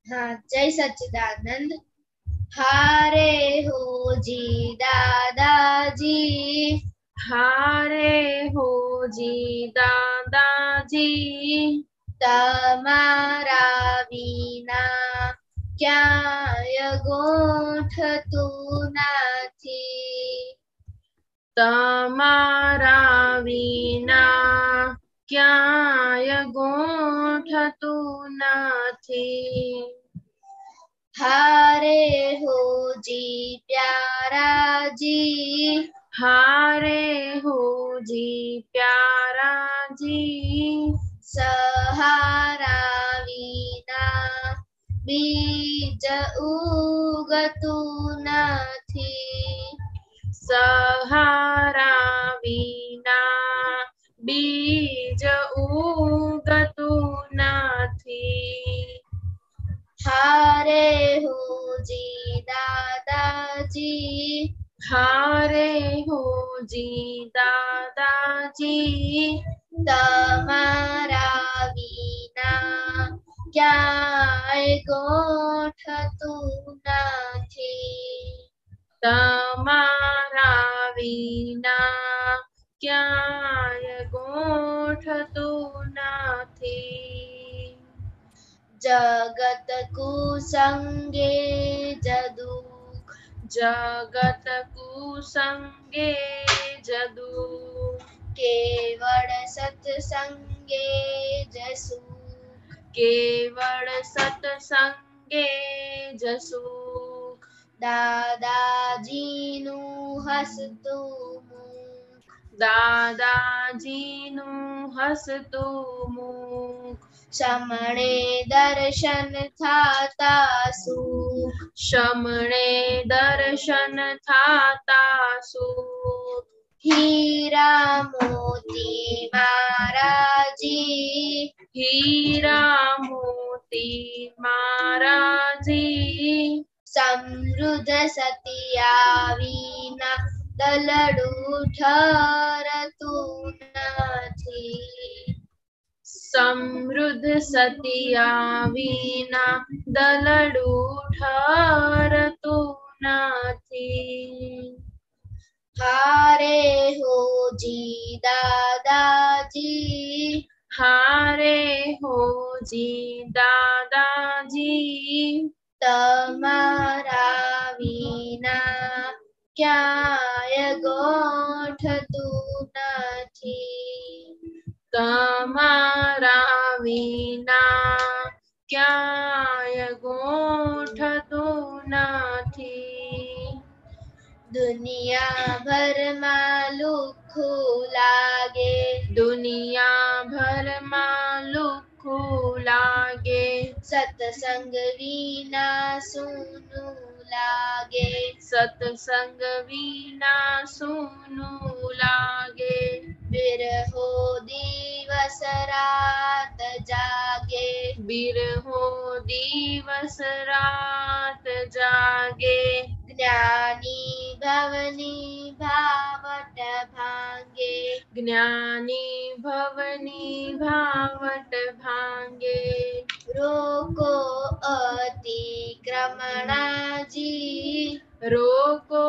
हाँ, जय सच्चिदानंद। हारे हो जी दादाजी, हारे हो जी दादाजी, તમારા વિના ક્યાંય ગોઠતું નથી. તમારા વિના ક્યાંય ગોઠતું નથી. हारे हो जी प्यारा जी, हारे हो जी प्यारा जी, सहारा विना बीज उगતું નથી. सहारा विना बीज उगતું નથી. हारे हो जी दादाजी, हारे हो जी दादाजी, તમારા વિના ક્યાંય ગોઠતું નથી. તમારા વિના ક્યાંય ગોઠતું નથી. જગત કુસંગે જદુ, જગત કુસંગે જદુ, કેવળ સત્સંગે જસુ, કેવળ સત્સંગે જસુ. દાદાજીનું હસતું મુખ, દાદાજીનું હસતું મુખ, શમણે દર્શન થાતા સુખ, શમણે દર્શન થાતા સુખ. હીરા મોતી મારાજી, હીરા મોતી મારાજી, સમૃદ્ધ સતિયા વિના દલડું ઠરતું નથી. સમૃદ્ધ સતિયા વિના દલડું ઠરતું નથી. હારે હો જી દાદાજી, હારે હો જી દાદાજી, તમારા વિના ક્યાંય ગોઠતું નથી. તમારા વિના ક્યાંય ગોઠતું નથી. દુનિયાભરમાં લુખ્ખું લાગે, દુનિયાભરમાં લુખ્ખું લાગે, સત્સંગ વિના સૂનું લાગે, સત્સંગ વિના સૂનું લાગે. બિરહો દિવસ રાત જાગે, બિરહો દિવસ રાત જાગે, જ્ઞાની ભવની ભાવટ ભાંગે, જ્ઞાની ભવની ભાવટ ભાંગે. રોકો અતિક્રમણાજી, રોકો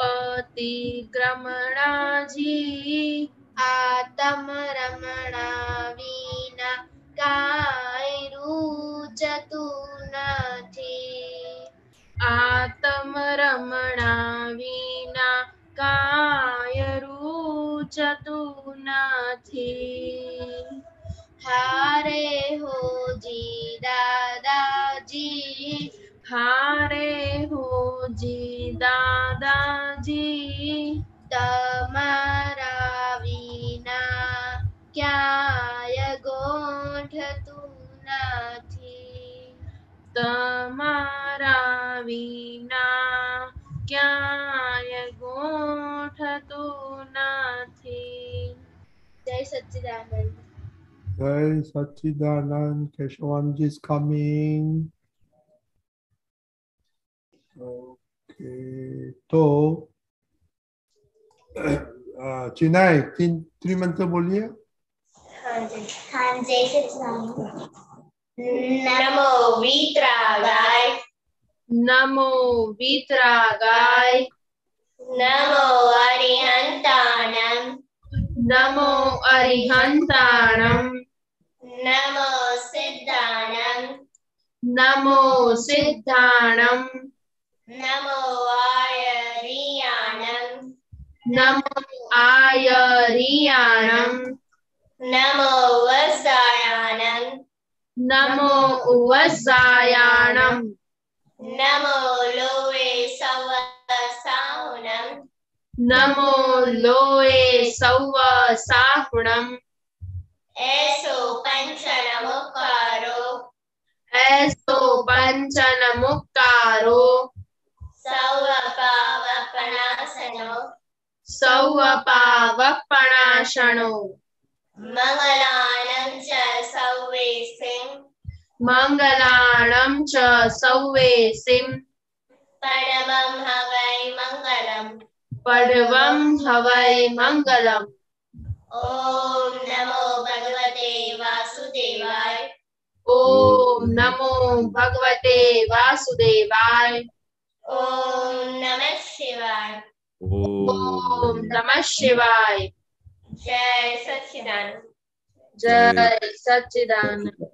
અતિક્રમણાજી, આતમ રમણા વિના કાંઈ રૂચતું નથી. આતમ રમણા વિના કાય રૂચતું નથી. હારે હો જી દાદાજી, હારે હો જી દાદાજી, તમારા વિના ક્યાંય ગોઠતું નથી. તમારા વિના ક્યાંય ગોઠતું નથી. જય સચ્ચિદાનંદ. Jai Satchidanand. Keshavanji is coming. Okay. तो चिनाई तीन त्रिमंत्र बोलिए. हाँ जी, हाँ जय सच्चिदानंद. नमो वीतरागाय नमो वीतरागाय नमो अरिहंताणं नमो अरिहंताणं नमो सिद्धाणं नमो सिद्धाणं नमो आयरियाणं नमो आयरियाणं नमो वसायाणं नमो उवसायाणं नमो लोवे सवसाहुणं नमो लोए सौव साहुणं ऐसो पंचनमुखारो ऐसो पंचनमुक्कारो सौवपावपनासनो सौवपावपणाशनो मंगलानं च सौवेसिं मंगलाणं च सौवेसिं परमं हवै मंगलम् पडवं हवै मंगलम् ॐ नमो भगवते वासुदेवाय ओम नमो भगवते वासुदेवाय ॐ नमः शिवाय ओम नमः शिवाय जय सच्चिदानंद जय सच्चिदानंद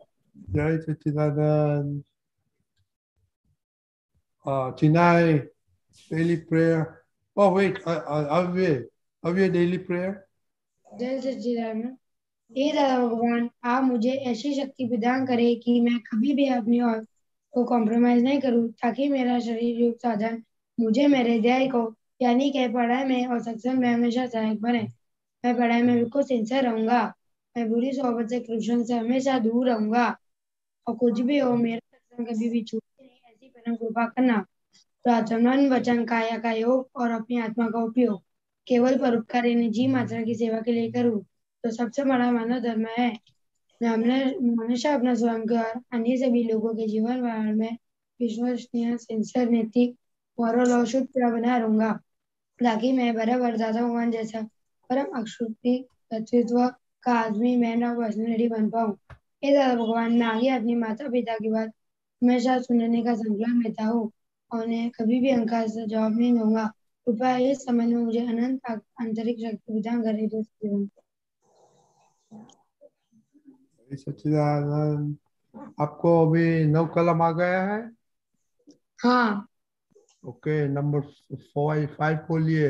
Jai Satchidanand. Tonight, daily prayer. Oh, wait, Avya daily prayer. जय सच्चिदानंद। हे दादा भगवान, आप मुझे ऐसी शक्ति प्रदान करें कि मैं कभी भी अपनी और को कॉम्प्रोमाइज नहीं करूं, ताकि मेरा शरीर योग साधन मुझे मेरे ध्येय को यानी कि पढ़ाई में और सत्संग में हमेशा सहायक बने। मैं पढ़ाई में बिल्कुल सिंसियर रहूंगा। मैं बुरी सोबत से कृष्ण से हमेशा दूर रहूंगा, और कुछ भी हो मेरा सत्संग कभी भी छूटे नहीं, ऐसी परम कृपा करना। प्रार्थना, वचन, काया का योग और अपनी आत्मा का उपयोग केवल परोपकार यानी जीव मात्रा की सेवा के लिए करूं तो सबसे बड़ा मानव धर्म है। मैं हमेशा अपना स्वयं का और अन्य सभी लोगों के जीवन में विश्वसनीय, सिंसियर, नैतिक, मोरल और शुद्ध बना रहूंगा, ताकि मैं बराबर दादा भगवान जैसा परम अक्षुब्ध तत्व का आदमी, मैन और पर्सनैलिटी बन पाऊं। हे दादा भगवान, मैं आगे अपनी माता पिता की बात हमेशा सुनने का संकल्प लेता हूँ और उन्हें कभी भी अहंकार से जवाब नहीं दूंगा। कृपया इस समय में मुझे अनंत आंतरिक शक्ति प्रदान करें। Jai Satchidanand. आपको अभी 9 कलम आ गया है? हाँ, ओके, नंबर 5 बोलिए।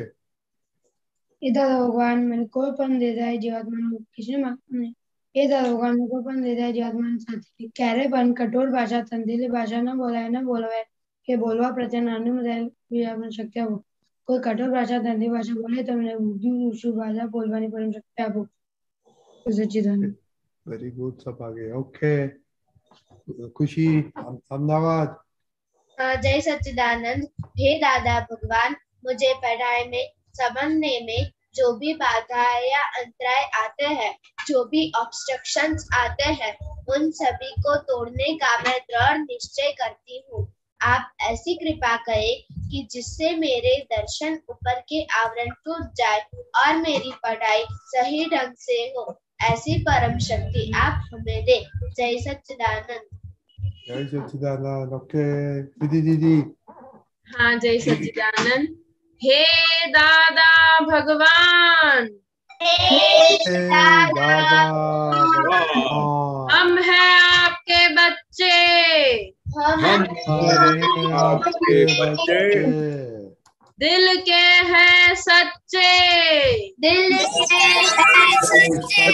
हे दादा भगवान, मैंने कोईपन देता है जीवात्मा किसी ने हे दादा भगवान, मेरे कोईपन देता है जीवात्मा साथी क्यारेपन कठोर भाषा तंत्रिली भाषा न बोलाय न बोलवाय के बोलवा प्रत्यय नानु शक्य हो। કોઈ કઠોર ભાષા તંત્રી ભાષા બોલે તો મને ઉર્દू ઉર્दू भाषा बोलવાની પણ શક્તિ આપો। સચ્ચિદાનંદ। वेरी गुड, सब आ गए। ओके, खुशी अहमदाबाद। जय सच्चिदानंद। हे दादा भगवान, मुझे पढ़ाई में समझने में जो भी बाधा या अंतराय आते हैं, जो भी ऑब्स्ट्रक्शंस आते हैं, उन सभी को तोड़ने का मैं दृढ़ निश्चय करती हूँ। आप ऐसी कृपा करें कि जिससे मेरे दर्शन ऊपर के आवरण टूट जाए और मेरी पढ़ाई सही ढंग से हो, ऐसी परम शक्ति आप हमें दे। जय सच्चिदानंद। जय सच्चिदानंद। ओके, दीदी। हाँ, जय सच्चिदानंद। हे दादा भगवान, दादा हम हैं आपके बच्चे, हम आपके बच्चे, दिल के हैं सच्चे, दिल से हैं सच्चे,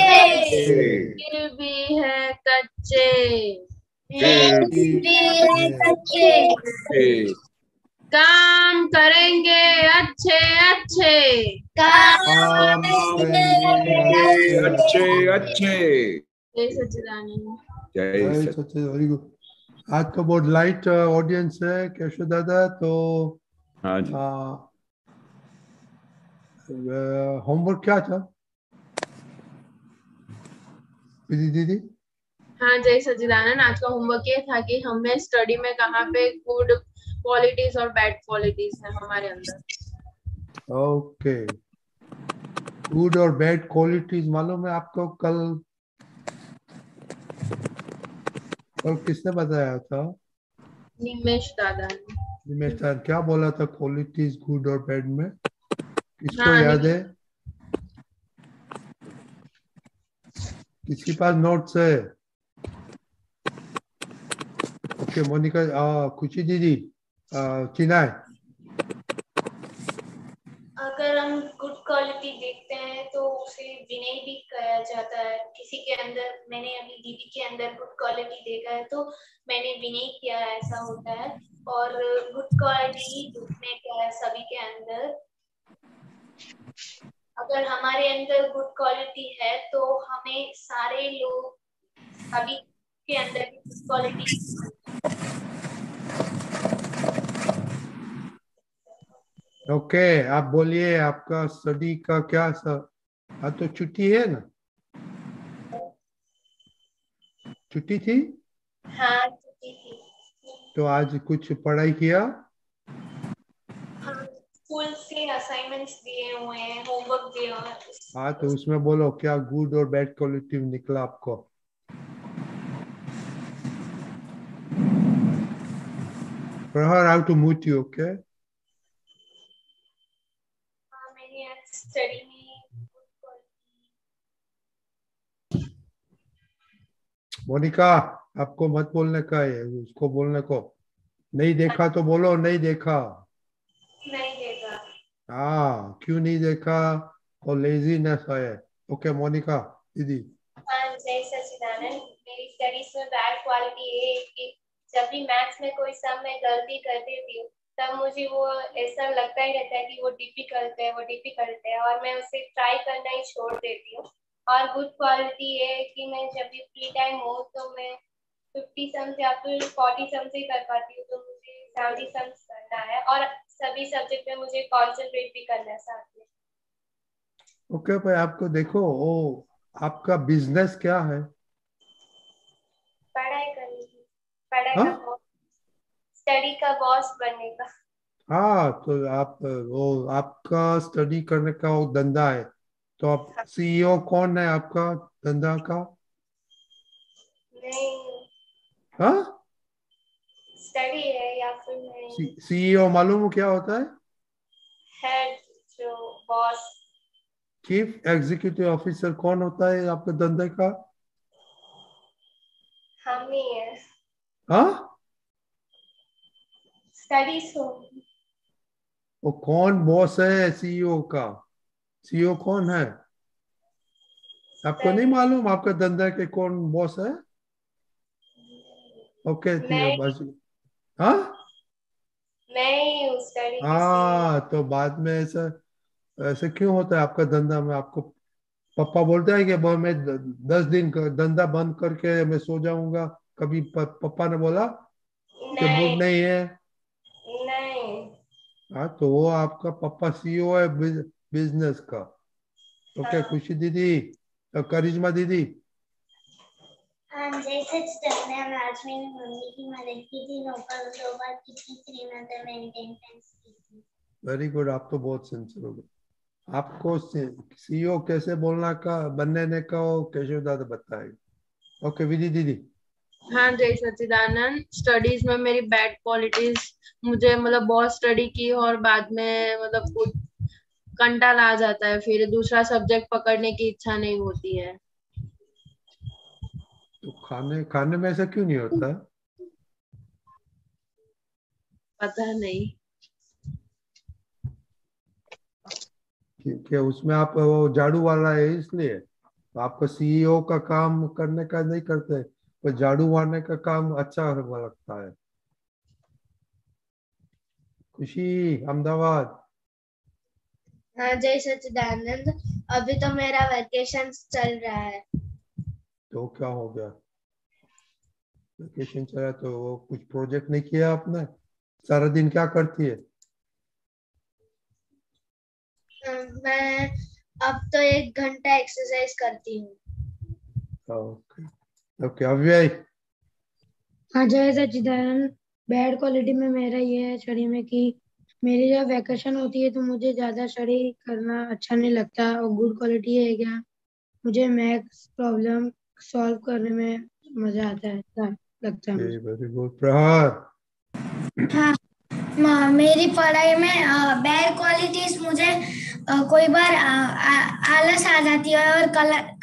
दिल भी है कच्चे, दिल भी है कच्चे, काम करेंगे अच्छे अच्छे, काम करेंगे अच्छे। जय सच्चिदानंद। जय सच्चिदानंद। Very good. आज का बहुत लाइट ऑडियंस है केशव दादा, तो हाँ जी। होमवर्क क्या था दीदी? हाँ, जय सच्चिदानंद। आज का होमवर्क ये था कि हमें स्टडी में कहाँ पे गुड क्वालिटीज और बैड क्वालिटीज है हमारे अंदर। ओके, गुड और बैड क्वालिटीज मालूम है आपको? कल कल किसने बताया था? निमेश दादा ने। निमेश सर क्या बोला था क्वालिटीज गुड और बैड में? किसको हाँ याद है? किसके पास नोट्स है? ओके मोनिका, खुशी दीदी, चिनाय। अगर हम गुड क्वालिटी देखते हैं तो उसे विनय भी कहा जाता है। किसी के अंदर, मैंने अभी दीदी के अंदर गुड क्वालिटी देखा है तो मैंने विनय किया है, ऐसा होता है। और गुड क्वालिटी उसमें क्या है, सभी के अंदर, अगर हमारे अंदर गुड क्वालिटी है तो हमें सारे लोग, सभी के अंदर गुड क्वालिटी। ओके आप बोलिए आपका स्टडी का क्या सर? हाँ तो छुट्टी है ना? छुट्टी थी हाँ छुट्टी थी। तो आज कुछ पढ़ाई किया? हाँ स्कूल से असाइनमेंट्स दिए हुए हैं, होमवर्क दिया हुआ है। हाँ तो उसमें बोलो क्या गुड और बैड क्वालिटी निकला आपको? प्रहर, how to mute you? Okay हाँ मैंने आज स्टडी में good quality। मोनिका, आपको मत बोलने का है, उसको बोलने को। नहीं देखा तो बोलो नहीं देखा। नहीं देगा। हाँ क्यों नहीं देखा? और लेजीनेस है। ओके मोनिका दीदी। हाँ जय सचिदानंद, मेरी स्टडीज में बैड क्वालिटी ये है कि जब भी मैथ्स में कोई सम में गलती कर देती हूँ तब मुझे वो ऐसा लगता ही रहता है कि वो डिफिकल्ट है, वो डिफिकल्ट है, और मैं उसे ट्राई करना ही छोड़ देती हूँ। और गुड क्वालिटी ये है कि मैं जब भी फ्री टाइम हो तो मैं 50 सम्स या फिर 40 सम्स ही कर पाती हूँ, तो मुझे 70 सम्स करना है और सभी सब्जेक्ट में मुझे कॉन्सेंट्रेट भी करना है साथ में। ओके भाई आपको देखो वो आपका बिजनेस क्या है? पढ़ाई करनी है, पढ़ाई हाँ का बॉस, स्टडी का बॉस बनने का। हाँ तो आप वो आपका स्टडी करने का वो धंधा है तो आप सीईओ कौन है आपका धंधा का? नहीं हाँ स्टडी है या फिर नहीं, सीईओ मालूम हो क्या होता है? हेड, जो बॉस। चीफ एग्जीक्यूटिव ऑफिसर कौन होता है आपके धंधे का? हम ही है, हाँ स्टडीज हो। वो कौन बॉस है सीईओ का? सीईओ कौन है? आपको नहीं मालूम आपका धंधा के कौन बॉस है? ओके ठीक है मैं बस। हाँ मैं ही हूँ स्टडी की सीईओ। हाँ तो बाद में ऐसा ऐसे क्यों होता है आपका धंधा में? आपको पापा बोलते हैं कि मैं 10 दिन का धंधा बंद करके मैं सो जाऊंगा? कभी पापा ने बोला कि नहीं मूड नहीं है? नहीं। हाँ तो वो आपका पापा सीईओ है बिजनेस का। ओके हाँ खुशी दीदी, करिश्मा दीदी। हाँ जैसे मैम आज मैंने मम्मी की मदद की थी, नौकर 2 बार की थी, श्रीनगर मेंटेनेंस की थी। वेरी गुड, आप तो बहुत सिंसियर हो गए। आपको सीईओ कैसे बोलना का बनने का वो केशव दादा बताएगा। ओके विधि दीदी। हाँ जय सच्चिदानंद, स्टडीज में मेरी बैड क्वालिटीज, मुझे मतलब बहुत स्टडी की और बाद में मतलब कुछ कंटाल आ जाता है, फिर दूसरा सब्जेक्ट पकड़ने की इच्छा नहीं होती है। तो खाने खाने में ऐसा क्यों नहीं होता? पता नहीं। क्योंकि उसमें आप वो झाड़ू वाला है इसलिए तो आपको सीईओ का काम करने का नहीं करते, तो झाड़ू मारने का काम अच्छा लगता है। खुशी अहमदाबाद। हाँ जय सच्चिदानंद, अभी तो मेरा वेकेशन चल रहा है। तो क्या हो गया? वेकेशन चला तो वो कुछ प्रोजेक्ट नहीं किया आपने? सारा दिन क्या करती है? मैं अब तो 1 घंटा एक्सरसाइज करती हूँ। ओके ओके अव्यय। हाँ जय सच्चिदानंद, बैड क्वालिटी में मेरा ये है स्टडी में कि मेरी जब वैकेशन होती है तो मुझे ज्यादा स्टडी करना अच्छा नहीं लगता। और गुड क्वालिटी है क्या, मुझे मैथ्स प्रॉब्लम सॉल्व करने में मजा आता है। लगता है मुझे। Very good. प्रहार। हाँ, मेरी पढ़ाई में बैड क्वालिटीज मुझे कोई बार आलस आ जाती है और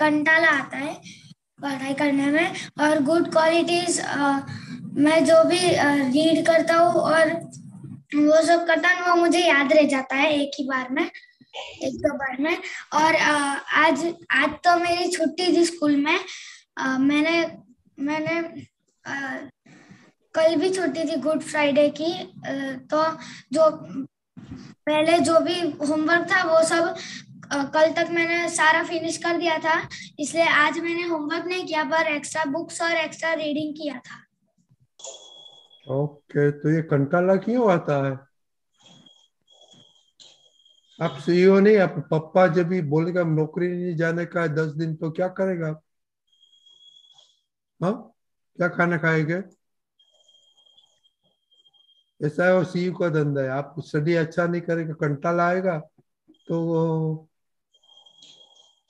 कंटाला आता है पढ़ाई करने में। और गुड क्वालिटीज मैं जो भी रीड करता हूँ और वो सब करता हूँ वो मुझे याद रह जाता है एक दो बार में। और आज आज तो मेरी छुट्टी थी स्कूल में। मैंने कल भी छुट्टी थी गुड फ्राइडे की। तो जो पहले जो भी होमवर्क था वो सब कल तक मैंने सारा फिनिश कर दिया था, इसलिए आज मैंने होमवर्क नहीं किया पर एक्स्ट्रा बुक्स और एक्स्ट्रा रीडिंग किया था। ओके, तो ये कंटाला क्यों आता है? आप सीईओ नहीं, आप पापा जब भी बोलेगा नौकरी नहीं जाने का है 10 दिन, तो क्या करेगा आप? हाँ, क्या खाना खाएंगे? ऐसा है, वो सीईओ का धंधा है। आप स्टडी अच्छा नहीं करेगा, कंटाला आएगा तो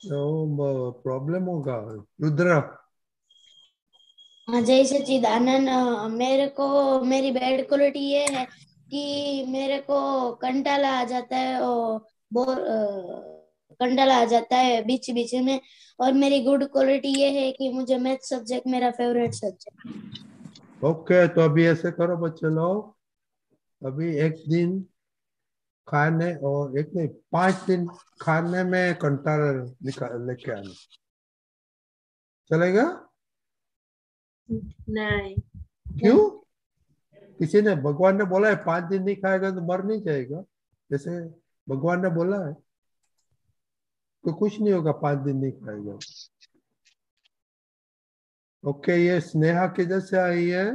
प्रॉब्लम होगा। रुद्रा। जय सच्चिदानंद। मेरे को मेरी बैड क्वालिटी ये है कि मेरे को कंटाला आ जाता है और कंटाला आ जाता है बीच बीच में। और मेरी गुड क्वालिटी ये है कि मुझे मैथ सब्जेक्ट मेरा फेवरेट सब्जेक्ट। ओके, तो अभी ऐसे करो बच्चे लोग, अभी एक दिन खाने और एक नहीं 5 दिन खाने में कंटाला लेके आना, चलेगा? नहीं। क्यों? किसी ने, भगवान ने बोला है 5 दिन नहीं खाएगा तो मर नहीं जाएगा, जैसे भगवान ने बोला है, तो कुछ नहीं होगा 5 दिन नहीं खाएगा। ओके, ये स्नेहा किधर से आई है?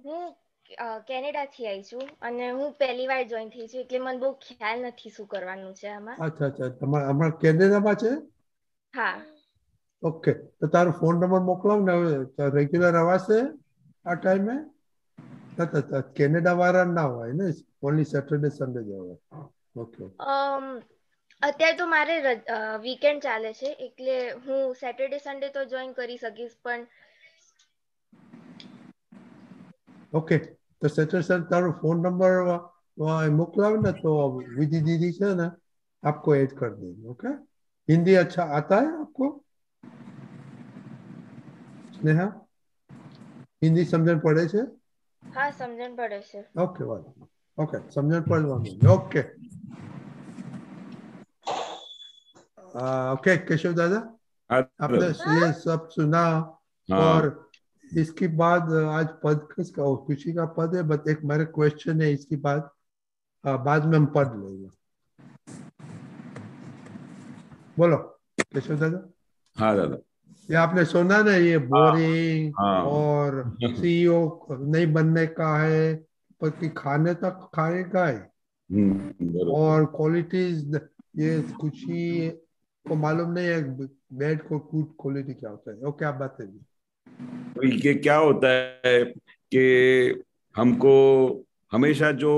હું કેનેડાથી આવી છું અને હું પહેલી વાર જોઈન થઈ છું એટલે મને બહુ ખ્યાલ નથી શું કરવાનું છે આમાં. अच्छा अच्छा, તમારા હમણાં કેનેડામાં છે? હા. ઓકે, તો તારો ફોન નંબર મોકલાવ ને, હવે રેગ્યુલર આવાશે આ ટાઈમે? કેનેડા વાળા ના હોય ને, ઓનલી સેટરડે સન્ડે જ હોય. ઓકે, અત્યારે તો મારે વીકેન્ડ ચાલે છે એટલે હું સેટરડે સન્ડે તો જોઈન કરી શકીશ પણ ઓકે, તો સેટરડે સન્ડે તારો ફોન નંબર મોકલાવ ને, તો विधि दीदी છે ને आपको ऐड कर देंगे। ओके, हिंदी अच्छा आता है आपको स्नेहा? हिंदी समझन पड़े છે? હા સમજણ પડે છે. ओके वाला, ओके समझन पड़વાનું। ओके ओके केशव दादा, आपने ये सब सुना और इसके बाद आज पद किसका, खुशी का पद है, बट एक मेरा क्वेश्चन है, इसके बाद में हम पढ़ लेंगे। बोलो केशव दादा। हाँ दादा। ये आपने सुना ना, ये बोरिंग और सीईओ नहीं बनने का है, पर कि खाने तक खाएगा है, और क्वालिटीज ये खुशी को मालूम नहीं है बैड को गुड क्वालिटी क्या होता है। ओके, आप बताइए। तो ये क्या होता है कि हमको हमेशा जो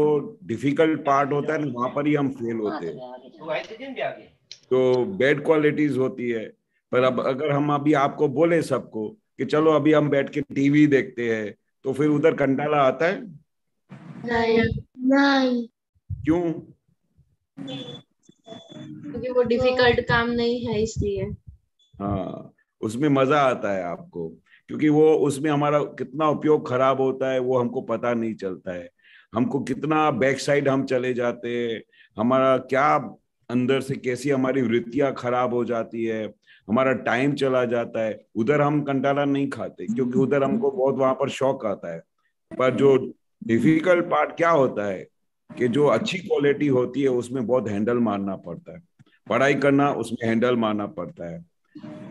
डिफिकल्ट पार्ट होता है ना, वहां पर ही हम फेल होते हैं, तो बैड क्वालिटीज होती है। पर अब अगर हम अभी आपको बोले सबको कि चलो अभी हम बैठ के टीवी देखते हैं, तो फिर उधर कंटाला आता है? नहीं। क्यों? क्योंकि वो डिफिकल्ट काम नहीं है इसलिए। हाँ, उसमें मजा आता है आपको, क्योंकि वो उसमें हमारा कितना उपयोग खराब होता है वो हमको पता नहीं चलता है। हमको कितना बैक साइड हम चले जाते हैं, हमारा क्या अंदर से कैसी हमारी वृत्तियां खराब हो जाती है, हमारा टाइम चला जाता है। उधर हम कंटाला नहीं खाते क्योंकि उधर हमको बहुत वहां पर शौक आता है। पर जो डिफिकल्ट पार्ट क्या होता है कि जो अच्छी क्वालिटी होती है उसमें बहुत हैंडल मारना पड़ता है। पढ़ाई करना उसमें हैंडल मारना पड़ता है,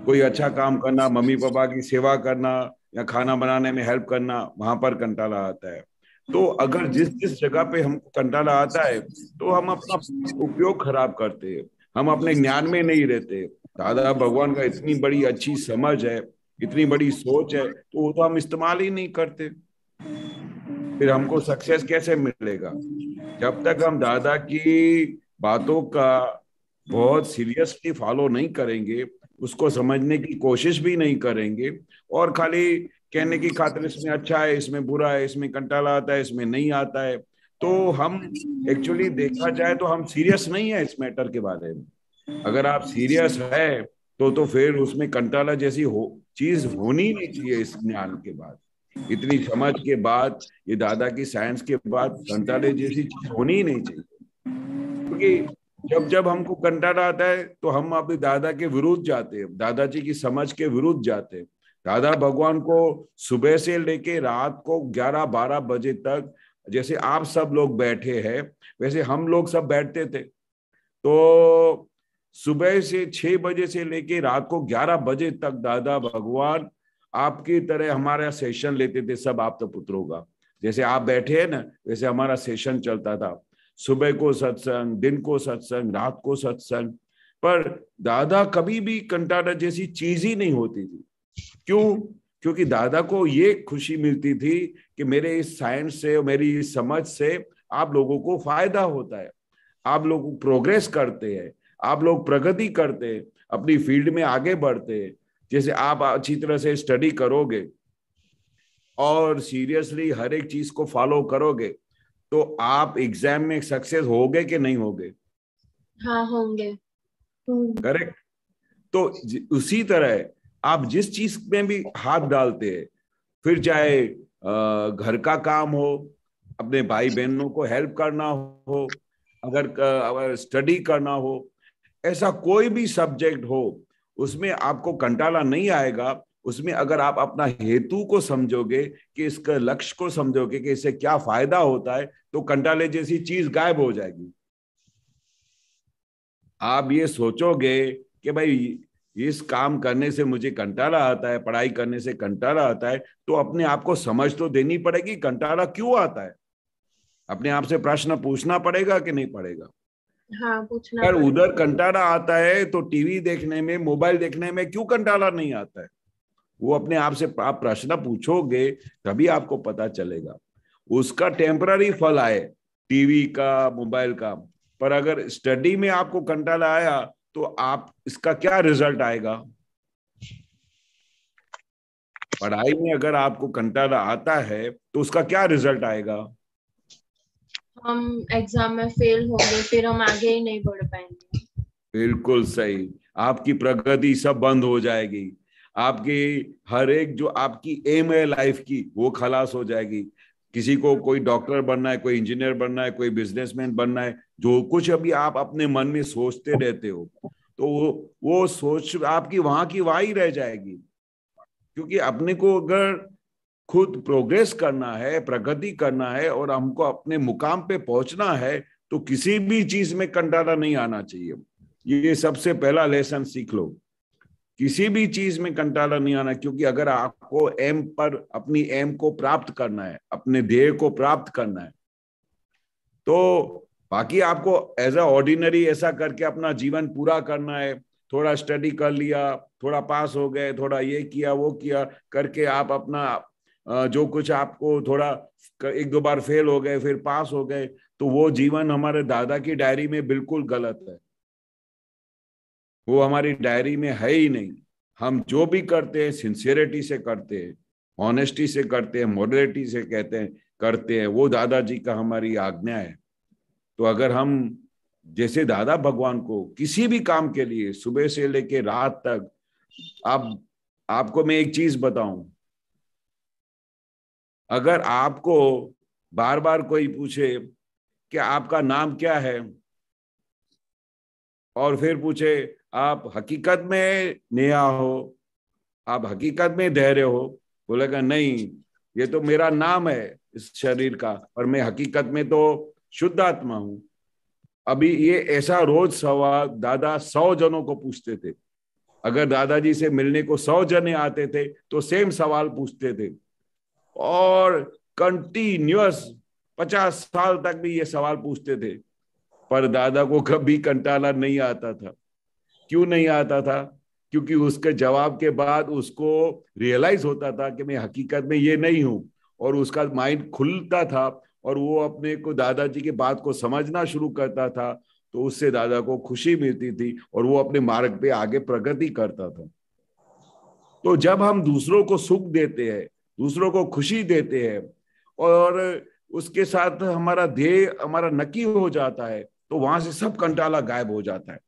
कोई अच्छा काम करना, मम्मी पापा की सेवा करना या खाना बनाने में हेल्प करना, वहां पर कंटाला आता है। तो अगर जिस जिस जगह पे हमको कंटाला आता है तो हम अपना उपयोग खराब करते हैं, हम अपने ज्ञान में नहीं रहते। दादा भगवान का इतनी बड़ी अच्छी समझ है, इतनी बड़ी सोच है, तो वो तो हम इस्तेमाल ही नहीं करते। फिर हमको सक्सेस कैसे मिलेगा? जब तक हम दादा की बातों का बहुत सीरियसली फॉलो नहीं करेंगे, उसको समझने की कोशिश भी नहीं करेंगे, और खाली कहने की खातिर इसमें अच्छा है, इसमें बुरा है, इसमें कंटाला आता है, इसमें नहीं आता है, तो हम एक्चुअली देखा जाए तो हम सीरियस नहीं है इस मैटर के बारे में। अगर आप सीरियस है तो फिर उसमें कंटाला जैसी चीज होनी नहीं चाहिए। इस ज्ञान के बाद, इतनी समझ के बाद, ये दादा की साइंस के बाद कंटाले जैसी चीज होनी ही नहीं चाहिए। क्योंकि जब जब हमको कंटाला आता है तो हम अपने दादा के विरुद्ध जाते हैं, दादाजी की समझ के विरुद्ध जाते हैं। दादा भगवान को सुबह से लेके रात को 11-12 बजे तक, जैसे आप सब लोग बैठे हैं वैसे हम लोग सब बैठते थे, तो सुबह से 6 बजे से लेके रात को 11 बजे तक दादा भगवान आपकी तरह हमारा सेशन लेते थे, सब आप तो पुत्रों का। जैसे आप बैठे हैं ना, वैसे हमारा सेशन चलता था। सुबह को सत्संग, दिन को सत्संग, रात को सत्संग। पर दादा कभी भी कंटाला जैसी चीज ही नहीं होती थी। क्यों? क्योंकि दादा को ये खुशी मिलती थी कि मेरे इस साइंस से और मेरी इस समझ से आप लोगों को फायदा होता है, आप लोग प्रोग्रेस करते हैं, आप लोग प्रगति करते हैं, अपनी फील्ड में आगे बढ़ते हैं। जैसे आप अच्छी तरह से स्टडी करोगे और सीरियसली हर एक चीज को फॉलो करोगे तो आप एग्जाम में सक्सेस होगे कि नहीं होगे? हाँ, होंगे। करेक्ट। तो उसी तरह आप जिस चीज में भी हाथ डालते हैं, फिर चाहे घर का काम हो, अपने भाई बहनों को हेल्प करना हो, अगर स्टडी करना हो, ऐसा कोई भी सब्जेक्ट हो, उसमें आपको कंटाला नहीं आएगा। उसमें अगर आप अपना हेतु को समझोगे, कि इसका लक्ष्य को समझोगे कि इससे क्या फायदा होता है, तो कंटाले जैसी चीज गायब हो जाएगी। आप ये सोचोगे कि भाई इस काम करने से मुझे कंटाला आता है, पढ़ाई करने से कंटाला आता है, तो अपने आप को समझ तो देनी पड़ेगी कंटाला क्यों आता है। अपने आप से प्रश्न पूछना पड़ेगा कि नहीं पड़ेगा? हाँ, पूछना अगर पड़ेगा। उधर कंटाला आता है तो टीवी देखने में, मोबाइल देखने में क्यों कंटाला नहीं आता है? वो अपने आप से आप प्रश्न पूछोगे तभी आपको पता चलेगा। उसका टेम्पररी फल आए टीवी का, मोबाइल का, पर अगर स्टडी में आपको कंटाला आया तो आप इसका क्या रिजल्ट आएगा? पढ़ाई में अगर आपको कंटाला आता है तो उसका क्या रिजल्ट आएगा? हम एग्जाम में फेल होंगे, फिर हम आगे ही नहीं बढ़ पाएंगे। बिल्कुल सही। आपकी प्रगति सब बंद हो जाएगी, आपकी हर एक जो आपकी एम है लाइफ की वो खलास हो जाएगी। किसी को कोई डॉक्टर बनना है, कोई इंजीनियर बनना है, कोई बिजनेसमैन बनना है, जो कुछ अभी आप अपने मन में सोचते रहते हो, तो वो सोच आपकी वहां की वहां ही रह जाएगी। क्योंकि अपने को अगर खुद प्रोग्रेस करना है, प्रगति करना है और हमको अपने मुकाम पे पहुंचना है, तो किसी भी चीज में कंटाला नहीं आना चाहिए। ये सबसे पहला लेसन सीख लो, किसी भी चीज में कंटाला नहीं आना। क्योंकि अगर आपको एम पर, अपनी एम को प्राप्त करना है, अपने ध्येय को प्राप्त करना है, तो बाकी आपको एज अ ऑर्डिनरी ऐसा करके अपना जीवन पूरा करना है। थोड़ा स्टडी कर लिया, थोड़ा पास हो गए, थोड़ा ये किया वो किया करके आप अपना जो कुछ आपको थोड़ा 1-2 बार फेल हो गए, फिर पास हो गए, तो वो जीवन हमारे दादा की डायरी में बिल्कुल गलत है। वो हमारी डायरी में है ही नहीं। हम जो भी करते हैं सिंसियरिटी से करते हैं, ऑनेस्टी से करते हैं, मॉडरेटी से करते हैं, वो दादाजी का हमारी आज्ञा है। तो अगर हम जैसे दादा भगवान को किसी भी काम के लिए सुबह से लेके रात तक, आपको मैं एक चीज बताऊं, अगर आपको बार बार कोई पूछे कि आपका नाम क्या है, और फिर पूछे आप हकीकत में नेहा हो, आप हकीकत में धैर्य हो, बोलेगा नहीं, ये तो मेरा नाम है इस शरीर का, और मैं हकीकत में तो शुद्ध आत्मा हूं। अभी ये ऐसा रोज सवाल दादा 100 जनों को पूछते थे। अगर दादाजी से मिलने को 100 जने आते थे तो सेम सवाल पूछते थे, और कंटिन्यूअस 50 साल तक भी ये सवाल पूछते थे, पर दादा को कभी कंटाला नहीं आता था। क्यों नहीं आता था? क्योंकि उसके जवाब के बाद उसको रियलाइज होता था कि मैं हकीकत में ये नहीं हूं, और उसका माइंड खुलता था और वो अपने को दादाजी की बात को समझना शुरू करता था, तो उससे दादा को खुशी मिलती थी और वो अपने मार्ग पे आगे प्रगति करता था। तो जब हम दूसरों को सुख देते हैं, दूसरों को खुशी देते हैं और उसके साथ हमारा ध्येय हमारा नक्की हो जाता है, तो वहां से सब कंटाला गायब हो जाता है।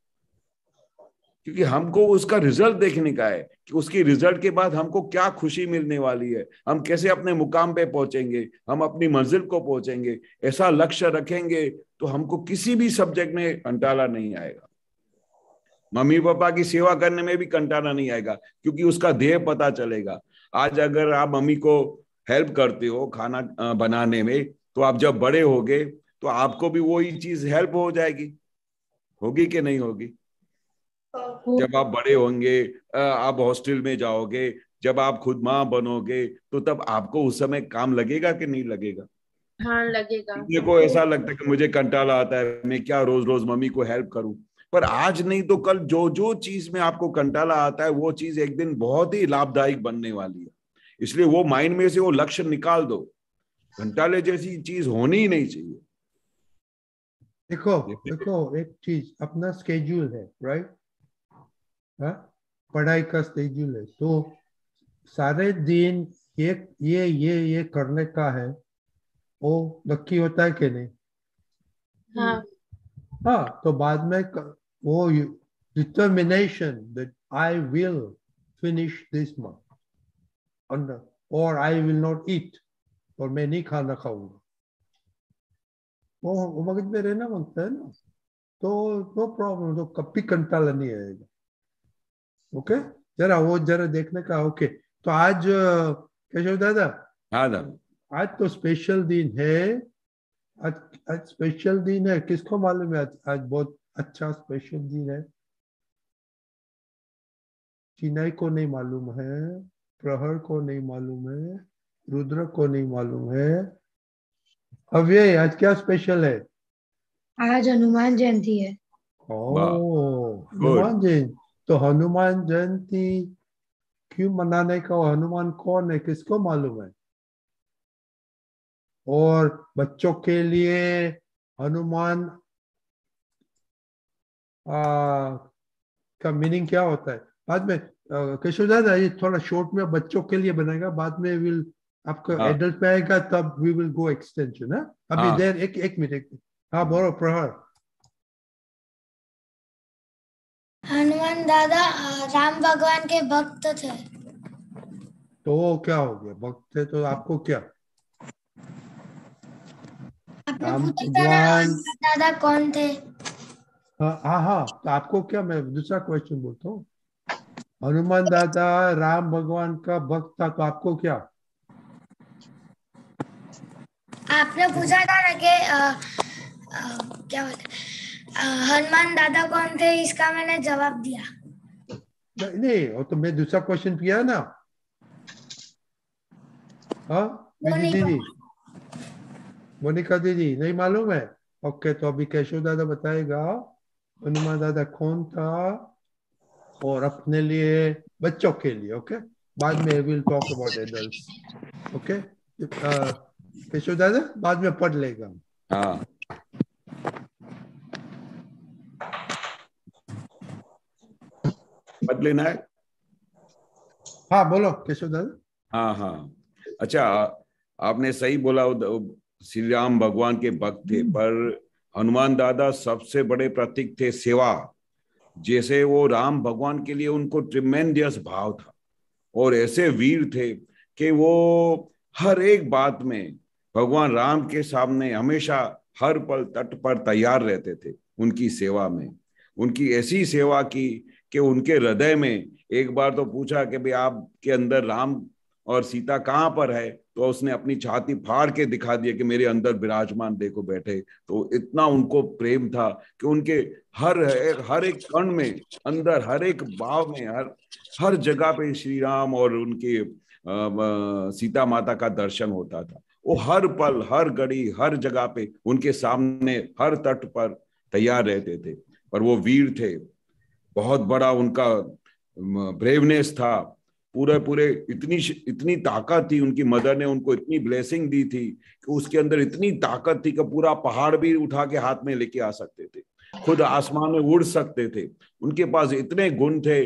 क्योंकि हमको उसका रिजल्ट देखने का है कि उसकी रिजल्ट के बाद हमको क्या खुशी मिलने वाली है, हम कैसे अपने मुकाम पे पहुंचेंगे, हम अपनी मंजिल को पहुंचेंगे। ऐसा लक्ष्य रखेंगे तो हमको किसी भी सब्जेक्ट में कंटाला नहीं आएगा। मम्मी पापा की सेवा करने में भी कंटाला नहीं आएगा, क्योंकि उसका ध्येय पता चलेगा। आज अगर आप मम्मी को हेल्प करते हो खाना बनाने में, तो आप जब बड़े होगे तो आपको भी वही चीज हेल्प हो जाएगी। होगी कि नहीं होगी? जब आप बड़े होंगे, आप हॉस्टल में जाओगे, जब आप खुद माँ बनोगे, तो तब आपको उस समय काम लगेगा कि नहीं लगेगा? हाँ लगेगा। मेरे को ऐसा लगता है कि मुझे कंटाला आता है, मैं क्या रोज रोज मम्मी को हेल्प करूं। पर आज नहीं तो कल जो जो चीज में आपको कंटाला आता है, वो चीज एक दिन बहुत ही लाभदायक बनने वाली है। इसलिए वो माइंड में से वो लक्ष्य निकाल दो। घंटाले जैसी चीज होनी ही नहीं चाहिए। देखो देखो, एक चीज, अपना स्केड्यूल है, राइट? पढ़ाई का स्केड्यूल है, तो सारे दिन ये करने का है, वो नक्की होता है कि नहीं? हाँ हाँ, तो बाद में वो determination that I will finish this month और आई विल नॉट ईट, और मैं नहीं खाना खाऊंगा, वो मगज में रहना मांगता है ना, तो नो प्रॉब्लम, तो कभी कंटाला नहीं आएगा। ओके, जरा देखने का। ओके, तो आज केशव दादा, हाँ दादा, आज तो स्पेशल दिन है। आज स्पेशल दिन है, किसको मालूम है? आज बहुत अच्छा स्पेशल दिन है। चिनाई को नहीं मालूम है, प्रहर को नहीं मालूम है, रुद्र को नहीं मालूम है। अव्यय, आज क्या स्पेशल है? आज हनुमान जयंती है। ओह, हनुमान जयंती। तो हनुमान जयंती क्यों मनाने का? हनुमान कौन है, किसको मालूम है? और बच्चों के लिए हनुमान का मीनिंग क्या होता है? बाद में केशव दादा ये थोड़ा शॉर्ट में बच्चों के लिए बनाएगा, बाद में विल आपका एडल्ट में आएगा, तब वी विल गो एक्सटेंशन। है अभी देर एक मिनट। हाँ बोलो प्रहर। हनुमान दादा राम भगवान के भक्त थे। तो वो क्या हो गया? भक्त थे तो आपको क्या? आपने राम पूछा था ना भगवान। हनुमान दादा कौन थे? हाँ, तो आपको क्या? मैं दूसरा क्वेश्चन बोलता हूँ। हनुमान दादा राम भगवान का भक्त था, तो आपको क्या? आपने पूछा था ना कि क्या बोलते हनुमान दादा कौन थे, इसका मैंने जवाब दिया। नहीं, वो तो मैं दूसरा क्वेश्चन किया ना। हाँ दीदी, मोनिका दीदी नहीं मालूम है? ओके, तो अभी केशव दादा बताएगा हनुमान दादा कौन था, और अपने लिए, बच्चों के लिए। ओके, बाद में will talk about adults. Okay, Keshav दादा बाद में पढ़ लेगा। हाँ, पढ़ लेना है। हाँ बोलो केशव दादा। हाँ, अच्छा, आपने सही बोला, श्री राम भगवान के भक्त थे, पर हनुमान दादा सबसे बड़े प्रतीक थे सेवा। जैसे वो राम भगवान के लिए उनको ट्रिमेंडियस भाव था, और ऐसे वीर थे कि वो हर एक बात में भगवान राम के सामने हमेशा हर पल तट पर तैयार रहते थे उनकी सेवा में। उनकी ऐसी सेवा की कि उनके हृदय में एक बार तो पूछा कि भाई आपके अंदर राम और सीता कहाँ पर है, तो उसने अपनी छाती फाड़ के दिखा दिया कि मेरे अंदर विराजमान देखो बैठे। तो इतना उनको प्रेम था कि उनके हर एक कण में, अंदर हर एक भाव में, हर जगह पे श्री राम और उनके सीता माता का दर्शन होता था। वो हर पल, हर घड़ी, हर जगह पे उनके सामने हर तट पर तैयार रहते थे। पर वो वीर थे, बहुत बड़ा उनका ब्रेवनेस था। पूरे इतनी ताकत थी, उनकी मदर ने उनको इतनी ब्लेसिंग दी थी कि उसके अंदर इतनी ताकत थी कि पूरा पहाड़ भी उठा के हाथ में लेके आ सकते थे। खुद आसमान में उड़ सकते थे, उनके पास इतने गुण थे।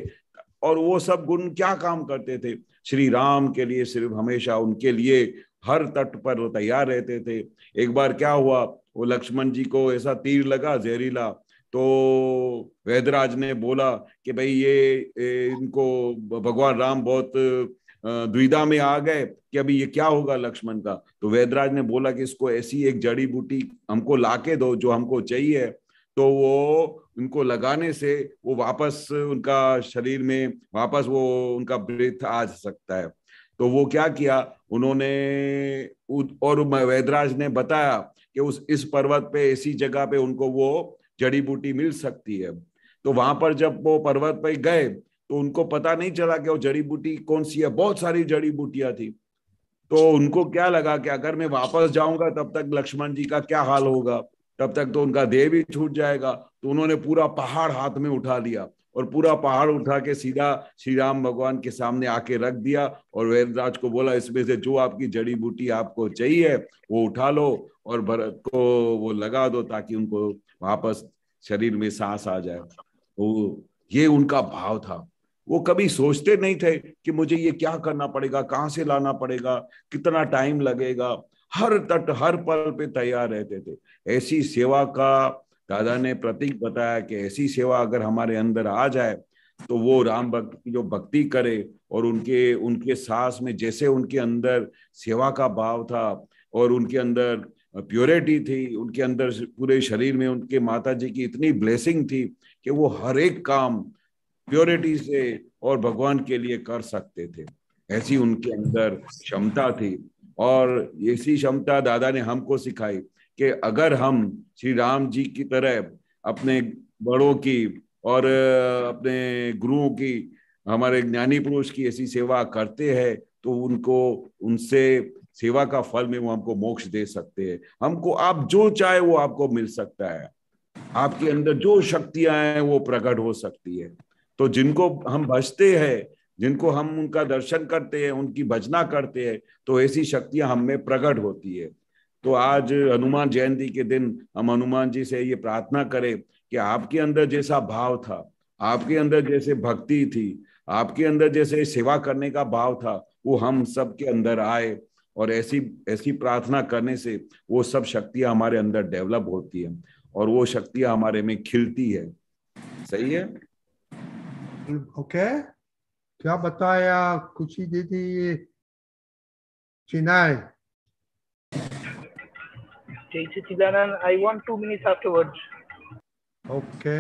और वो सब गुण क्या काम करते थे? श्री राम के लिए सिर्फ हमेशा उनके लिए हर तट पर वो तैयार रहते थे। एक बार क्या हुआ, वो लक्ष्मण जी को ऐसा तीर लगा जहरीला, तो वेदराज ने बोला कि भाई ये इनको भगवान राम बहुत दुविधा में आ गए कि अभी ये क्या होगा लक्ष्मण का। तो वेदराज ने बोला कि इसको ऐसी एक जड़ी बूटी हमको लाके दो जो हमको चाहिए, तो वो उनको लगाने से वो वापस उनका शरीर में वापस वो उनका ब्रेथ आ सकता है। तो वो क्या किया उन्होंने, और वेदराज ने बताया कि इस पर्वत पे ऐसी जगह पे उनको वो जड़ी बूटी मिल सकती है। तो वहां पर जब वो पर्वत पे गए तो उनको पता नहीं चला कि वो जड़ी बूटी कौन सी है, बहुत सारी जड़ी बूटियां थी। तो उनको क्या लगा कि अगर मैं वापस जाऊंगा तब तक लक्ष्मण जी का क्या हाल होगा, तब तक तो उनका देह भी छूट जाएगा। तो उन्होंने पूरा पहाड़ हाथ में उठा लिया और पूरा पहाड़ उठा के सीधा श्री राम भगवान के सामने आके रख दिया और वेदराज को बोला इसमें से जो आपकी जड़ी बूटी आपको चाहिए वो उठा लो और भरत को वो लगा दो ताकि उनको वापस शरीर में सांस आ जाए। तो ये उनका भाव था। वो कभी सोचते नहीं थे कि मुझे ये क्या करना पड़ेगा, कहाँ से लाना पड़ेगा, कितना टाइम लगेगा। हर तट हर पल पे तैयार रहते थे। ऐसी सेवा का दादा ने प्रतीक बताया कि ऐसी सेवा अगर हमारे अंदर आ जाए तो वो राम भक्त की जो भक्ति करे और उनके उनके सांस में जैसे उनके अंदर सेवा का भाव था और उनके अंदर प्योरिटी थी, उनके अंदर पूरे शरीर में उनके माता जी की इतनी ब्लेसिंग थी कि वो हर एक काम प्योरिटी से और भगवान के लिए कर सकते थे। ऐसी उनके अंदर क्षमता थी। और ऐसी क्षमता दादा ने हमको सिखाई कि अगर हम श्री राम जी की तरह अपने बड़ों की और अपने गुरुओं की, हमारे ज्ञानी पुरुष की ऐसी सेवा करते हैं तो उनको उनसे सेवा का फल में वो हमको मोक्ष दे सकते हैं। हमको आप जो चाहे वो आपको मिल सकता है। आपके अंदर जो शक्तियां हैं वो प्रकट हो सकती है। तो जिनको हम भजते हैं, जिनको हम उनका दर्शन करते हैं, उनकी भजना करते हैं, तो ऐसी शक्तियां हम में प्रकट होती है। तो आज हनुमान जयंती के दिन हम हनुमान जी से ये प्रार्थना करें कि आपके अंदर जैसा भाव था, आपके अंदर जैसे भक्ति थी, आपके अंदर जैसे सेवा करने का भाव था, वो हम सब के अंदर आए। और ऐसी ऐसी प्रार्थना करने से वो सब शक्तियां हमारे अंदर डेवलप होती है और वो शक्तियां हमारे में खिलती है। सही है? ओके, क्या बताया खुशी दीदी? चिनाई Jai Sachidanand, I want 2 minutes afterwards. Okay.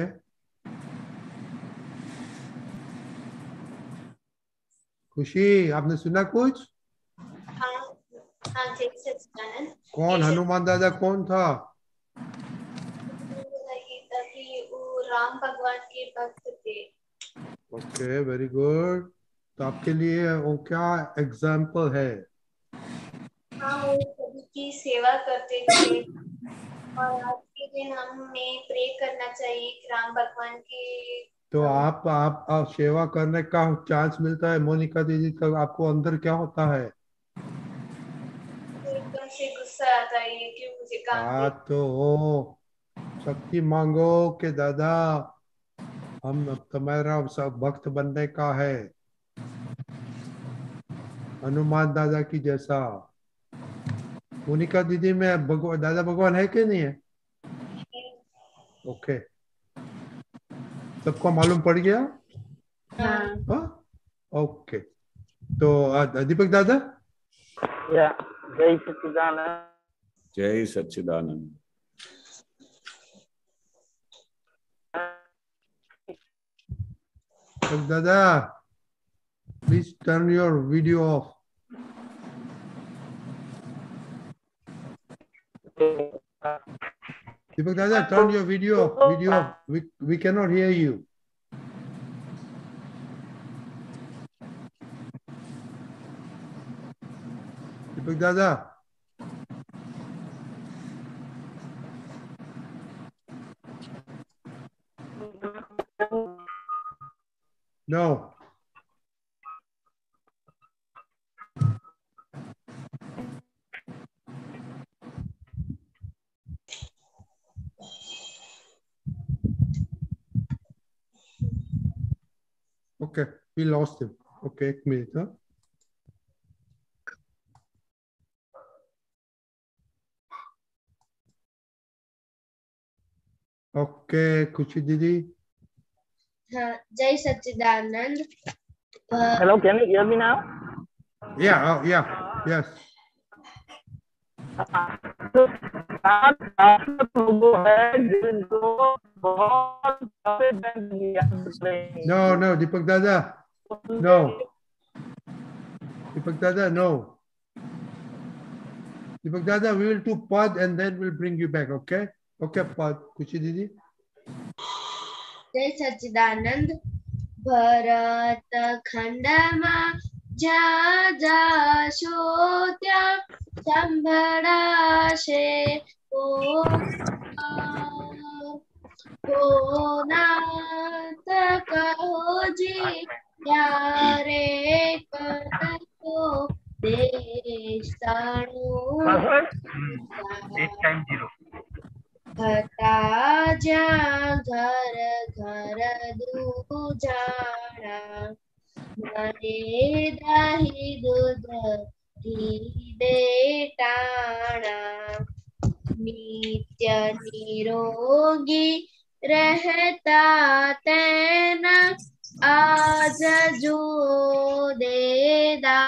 खुशी आपने सुना कुछ? हाँ हाँ, जय सच्चिदानंद। कौन हनुमान दादा कौन था? कि वो राम भगवान के भक्त थे। Okay, very good. तो आपके लिए वो क्या एग्जाम्पल है? हाँ, वो सभी की सेवा करते थे और आज के दिन हमें प्रे करना चाहिए कि राम भगवान की। तो आप सेवा करने का चांस मिलता है मोनिका दीदी का, आपको अंदर क्या होता है? एकदम से गुस्सा आता है कि मुझे काम तो हो शक्ति मांगो कि दादा हम तुम्हारा सब भक्त बनने का है, हनुमान दादा की जैसा। मोनिका दीदी में दादा भगवान है कि नहीं है? ओके, सबको मालूम पड़ गया? हाँ, ओके। तो दीपक दादा? या जय सच्चिदानंद। जय सच्चिदानंद। दादा please turn your video of. Deepak Dada, turn your video off. We cannot hear you. Deepak Dada. No. Okay, we lost him. Okay, एक मिनट. हाँ. Okay, खुशी दीदी. हाँ, जय सच्चिदानंद. Hello, can you hear me now? Yeah, yeah, yes. तो आप लोगों है जिनको बहुत No, Deepak Dada. No. Deepak Dada, no. Deepak Dada, we will do Pad and then we'll bring you back, okay? Okay, Pad. Kuchi Didi. जय सच्चिदानंद. भरत खंडमा जा जा शोत्या संभळाशे ओ नाथ कहोजी यारे करतो देशाणू હતા જ્યાં ઘર ઘર દૂજાણા મને દહી દૂધ ઘી દે ટાણા નિત્ય નિરોગી રહેતા તેના આજ જુઓ દેદા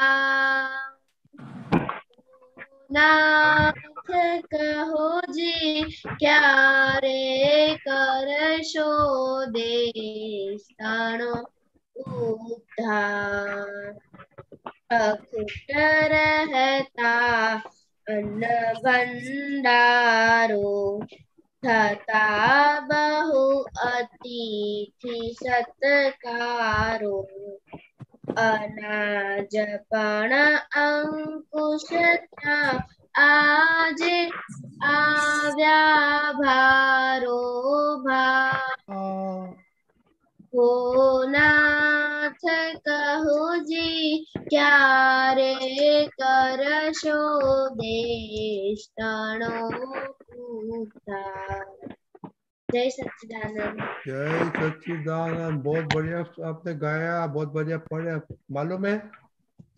નાથ कहो जी क्या रे करशो देशाणो उद्धार अखुट रहता अन्न भंडारो थता बहु अतिथि सत्कारो अनाज पण अंकुश था आजे आव्या भारो हो नाथ कहो जी क्या रे करशो देशाणो उद्धार. जय सच्चिदानंद. जय सच्चिदानंद. बहुत बढ़िया आपने गाया, बहुत बढ़िया पढ़ा. मालूम है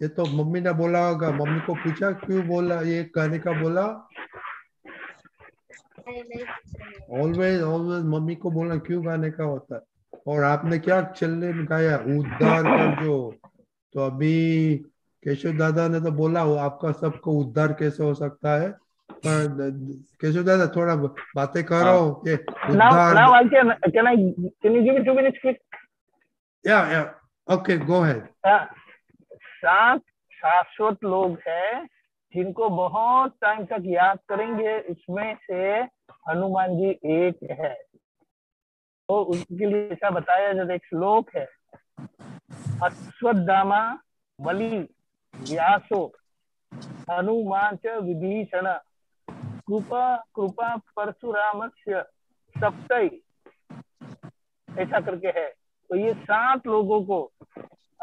ये तो मम्मी ने बोला होगा. मम्मी को पूछा क्यों बोला ये गाने का बोला? ऑलवेज मम्मी को बोलना क्यों गाने का होता है. और आपने क्या चलने में गाया उद्धार कर जो. तो अभी केशव दादा ने तो बोला हो आपका सबको उद्धार कैसे हो सकता है. पर केशव दादा थोड़ा बातें करो ये उद्धार. Now can you give me 2 minutes quick? Yeah. Okay, go ahead. 7 शाश्वत लोग हैं जिनको बहुत टाइम तक याद करेंगे. इसमें से हनुमान जी एक है. तो उसके लिए ऐसा बताया जाता. एक श्लोक है अश्वत्थामा बलि व्यासो हनुमान च विभीषण कृपा परशुरामस्य सप्तै ऐसा करके है. तो ये 7 लोगों को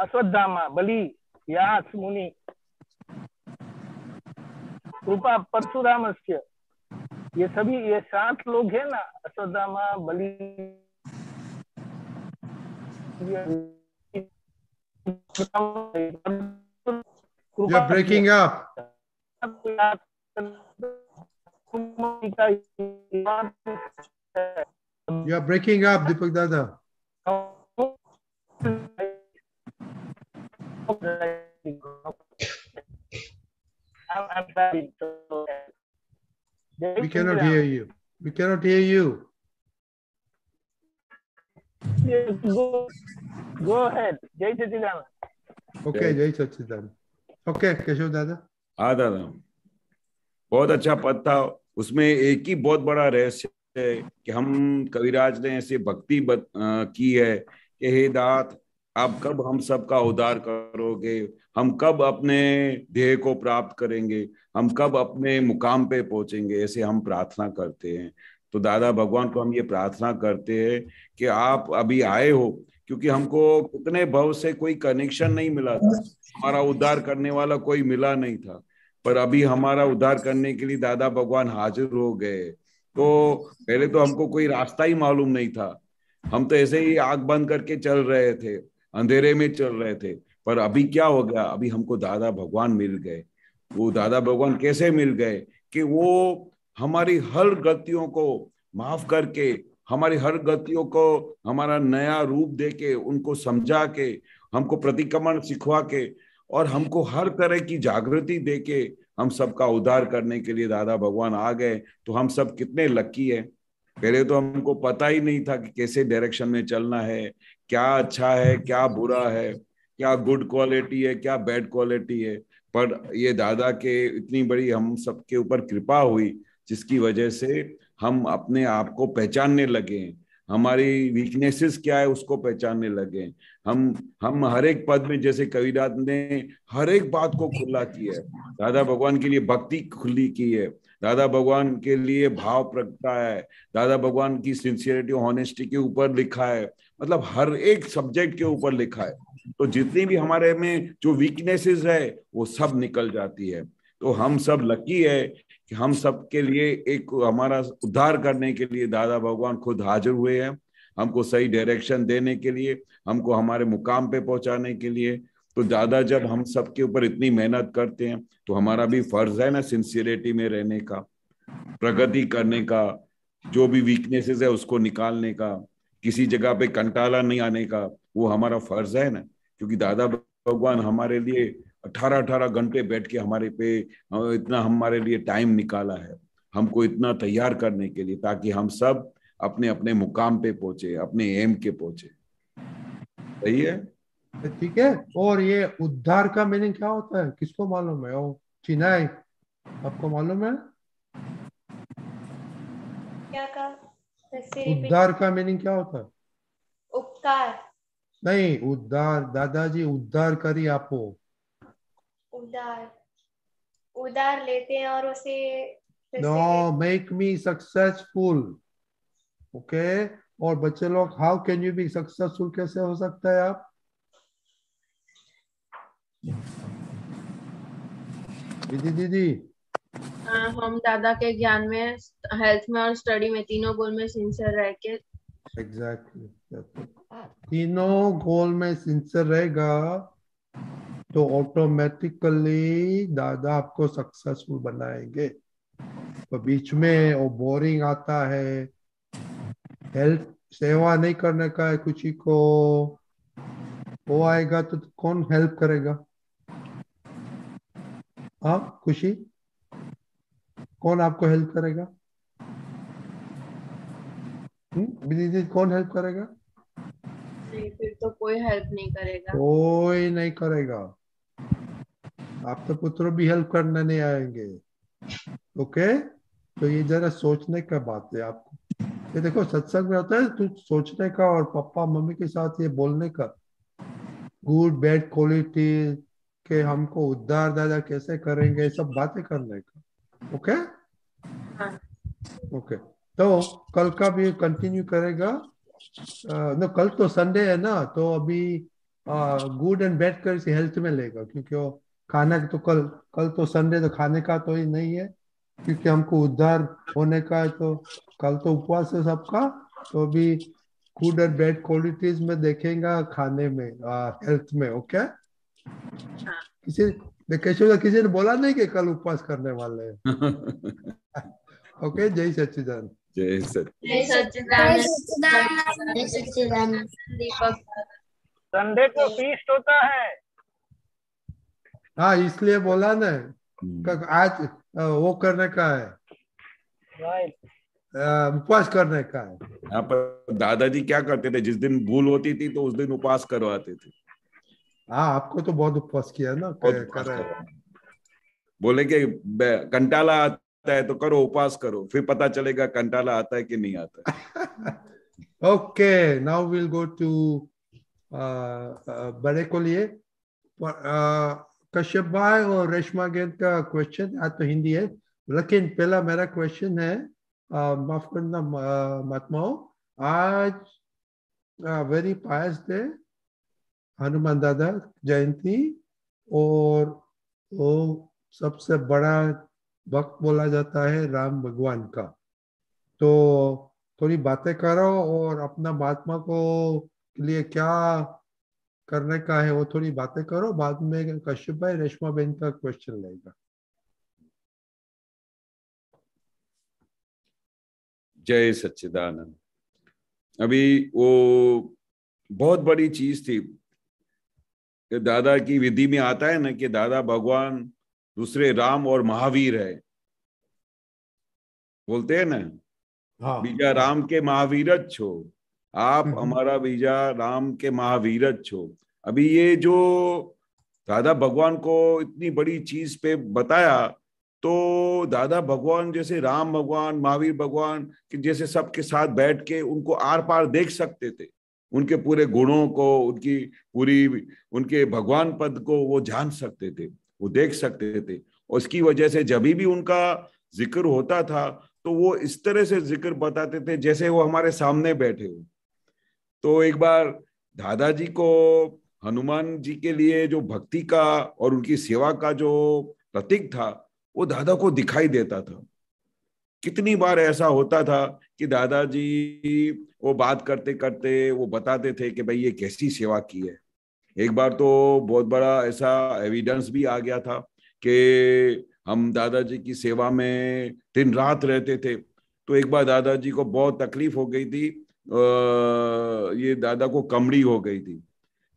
अश्वत्थामा बलि व्यास मुनि कृपा परशुरामस्य ये सभी ये 7 लोग हैं ना. अश्वत्थामा बलि You're breaking up. You're breaking up, Deepak Dada. I'm sorry. We cannot hear you. We cannot hear you. Go ahead. Jai Sachidana. Okay, Jai Sachidana. Okay, Keshav दादा. हाँ दादा, बहुत अच्छा पद था. उसमें एक ही बहुत बड़ा रहस्य है कि हम कविराज ने ऐसे भक्ति की है कि हे दात आप कब हम सबका उद्धार करोगे, हम कब अपने ध्येय को प्राप्त करेंगे, हम कब अपने मुकाम पे पहुंचेंगे, ऐसे हम प्रार्थना करते हैं. तो दादा भगवान को हम ये प्रार्थना करते हैं कि आप अभी आए हो, क्योंकि हमको कितने भव से कोई कनेक्शन नहीं मिला था, हमारा उद्धार करने वाला कोई मिला नहीं था, पर अभी हमारा उद्धार करने के लिए दादा भगवान हाजिर हो गए. तो पहले तो हमको कोई रास्ता ही मालूम नहीं था, हम तो ऐसे ही आंख बंद करके चल रहे थे. अंधेरे में चल रहे थे। पर अभी क्या हो गया, अभी हमको दादा भगवान मिल गए। वो दादा भगवान कैसे मिल गए कि वो हमारी हर गलतियों को माफ करके, हमारी हर गलतियों को हमारा नया रूप देके, उनको समझा के, हमको प्रतिक्रमण सिखवा के, और हमको हर तरह की जागृति देके हम सबका उद्धार करने के लिए दादा भगवान आ गए। तो हम सब कितने लकी है। पहले तो हमको पता ही नहीं था कि कैसे डायरेक्शन में चलना है, क्या अच्छा है, क्या बुरा है, क्या गुड क्वालिटी है, क्या बैड क्वालिटी है। पर ये दादा के इतनी बड़ी हम सबके ऊपर कृपा हुई, जिसकी वजह से हम अपने आप को पहचानने लगे, हमारी वीकनेसेस क्या है उसको पहचानने लगे। हम हर एक पद में, जैसे कबीरदास ने हर एक बात को खुला किया है। दादा भगवान के लिए भक्ति खुली की है, दादा भगवान के लिए भाव प्रगटा है, दादा भगवान की सिंसियरिटी और ऑनेस्टी के ऊपर लिखा है, मतलब हर एक सब्जेक्ट के ऊपर लिखा है। तो जितनी भी हमारे में जो वीकनेसेस है वो सब निकल जाती है। तो हम सब लकी है कि हम सब के लिए एक हमारा उद्धार करने के लिए दादा भगवान खुद हाजिर हुए हैं, हमको सही डायरेक्शन देने के लिए, हमको हमारे मुकाम पे पहुंचाने के लिए। तो दादा जब हम सब के ऊपर इतनी मेहनत करते हैं तो हमारा भी फर्ज है ना सिंसियरिटी में रहने का, प्रगति करने का, जो भी वीकनेसेस है उसको निकालने का, किसी जगह पे कंटाला नहीं आने का, वो हमारा फर्ज है ना। क्योंकि दादा भगवान हमारे लिए 18-18 घंटे बैठ के हमारे पे इतना हमारे लिए टाइम निकाला है, हमको इतना तैयार करने के लिए, ताकि हम सब अपने अपने मुकाम पे पहुंचे, अपने एम के पहुंचे। सही है, ठीक है। और ये उद्धार का मीनिंग क्या होता है, किसको मालूम है? ओ चिनाई, आपको मालूम है क्या कहा? उद्धार का मीनिंग क्या होता है? उपकार। नहीं, उद्धार, दादाजी उद्धार करी आपको। उधार, उधार लेते हैं और उसे no, make me successful. Okay. और बच्चे लोग, how can you be successful, कैसे हो सकता है आप? दीदी हम दादा के ज्ञान में, हेल्थ में और स्टडी में, तीनों गोल में सिंसियर रह के। एग्जैक्टली, तीनों गोल में सिंसियर रहेगा तो ऑटोमेटिकली दादा आपको सक्सेसफुल बनाएंगे। तो बीच में वो बोरिंग आता है, हेल्प सेवा नहीं करने का है किसी को, वो आएगा तो कौन हेल्प करेगा? हाँ खुशी, कौन आपको हेल्प करेगा? दीदी कौन हेल्प करेगा? नहीं, फिर तो कोई हेल्प नहीं करेगा। कोई नहीं करेगा। आप तो पुत्र भी हेल्प करने नहीं आएंगे। ओके, तो ये जरा सोचने का बात है आपको। ये देखो सत्संग में होता है तो सोचने का, और पापा मम्मी के साथ ये बोलने का, गुड बैड क्वालिटी के हमको उद्धार दादा कैसे करेंगे, सब बातें करने का। ओके हाँ। ओके, तो कल का भी कंटिन्यू करेगा। no, कल तो संडे है ना, तो अभी गुड एंड बैड कर हेल्थ में लेगा, क्योंकि वो खाना तो कल तो संडे, तो खाने का तो ही नहीं है, क्योंकि हमको उद्धार होने का है। तो कल तो उपवास है सबका, तो अभी गुड एंड बैड क्वालिटीज में देखेगा, खाने में, हेल्थ में। ओके, किसी ने बोला नहीं कि कल उपवास करने वाले हैं। ओके, जय सच्चिदानंद। जय सच। जय सच्चिदानंद। जय सच्चिदानंद। दीपक। संडे को फीस्ट होता है। हाँ, इसलिए बोला ना, आज वो करने का है, राइट, उपवास करने का है। यहाँ पर दादाजी क्या करते थे, जिस दिन भूल होती थी तो उस दिन उपवास करवाते थे। हाँ, आपको तो बहुत उपवास किया ना, बोले कि कंटाला आता है तो करो, उपवास करो, फिर पता चलेगा कंटाला आता है कि नहीं आता है। Okay, now will go to बड़े को लिए कश्यप भाई और रेशमा गेंद का क्वेश्चन। आज तो हिंदी है, लेकिन पहला मेरा क्वेश्चन है, माफ करना महात्माओं, आज वेरी पायस डे, हनुमान दादा जयंती, और वो सबसे बड़ा वक्त बोला जाता है राम भगवान का। तो थोड़ी बातें करो और अपना महात्मा को के लिए क्या करने का है वो थोड़ी बातें करो, बाद में कश्यप भाई रेशमा बहन का क्वेश्चन लेगा। जय सच्चिदानंद। अभी वो बहुत बड़ी चीज थी कि दादा की विधि में आता है ना कि दादा भगवान दूसरे राम और महावीर है, बोलते हैं ना, हाँ बीजा राम के महावीरज छो, आप हमारा बीजा राम के महावीरज छो। अभी ये जो दादा भगवान को इतनी बड़ी चीज पे बताया, तो दादा भगवान जैसे राम भगवान महावीर भगवान कि जैसे सबके साथ बैठ के उनको आर पार देख सकते थे, उनके पूरे गुणों को, उनकी पूरी उनके भगवान पद को वो जान सकते थे, वो देख सकते थे। और उसकी वजह से जब भी उनका जिक्र होता था तो वो इस तरह से जिक्र बताते थे जैसे वो हमारे सामने बैठे हो। तो एक बार दादाजी को हनुमान जी के लिए जो भक्ति का और उनकी सेवा का जो प्रतीक था वो दादा को दिखाई देता था। कितनी बार ऐसा होता था कि दादाजी वो बात करते करते वो बताते थे कि भाई ये कैसी सेवा की है। एक बार तो बहुत बड़ा ऐसा एविडेंस भी आ गया था कि हम दादाजी की सेवा में दिन रात रहते थे। तो एक बार दादाजी को बहुत तकलीफ हो गई थी, ये दादा को कमड़ी हो गई थी।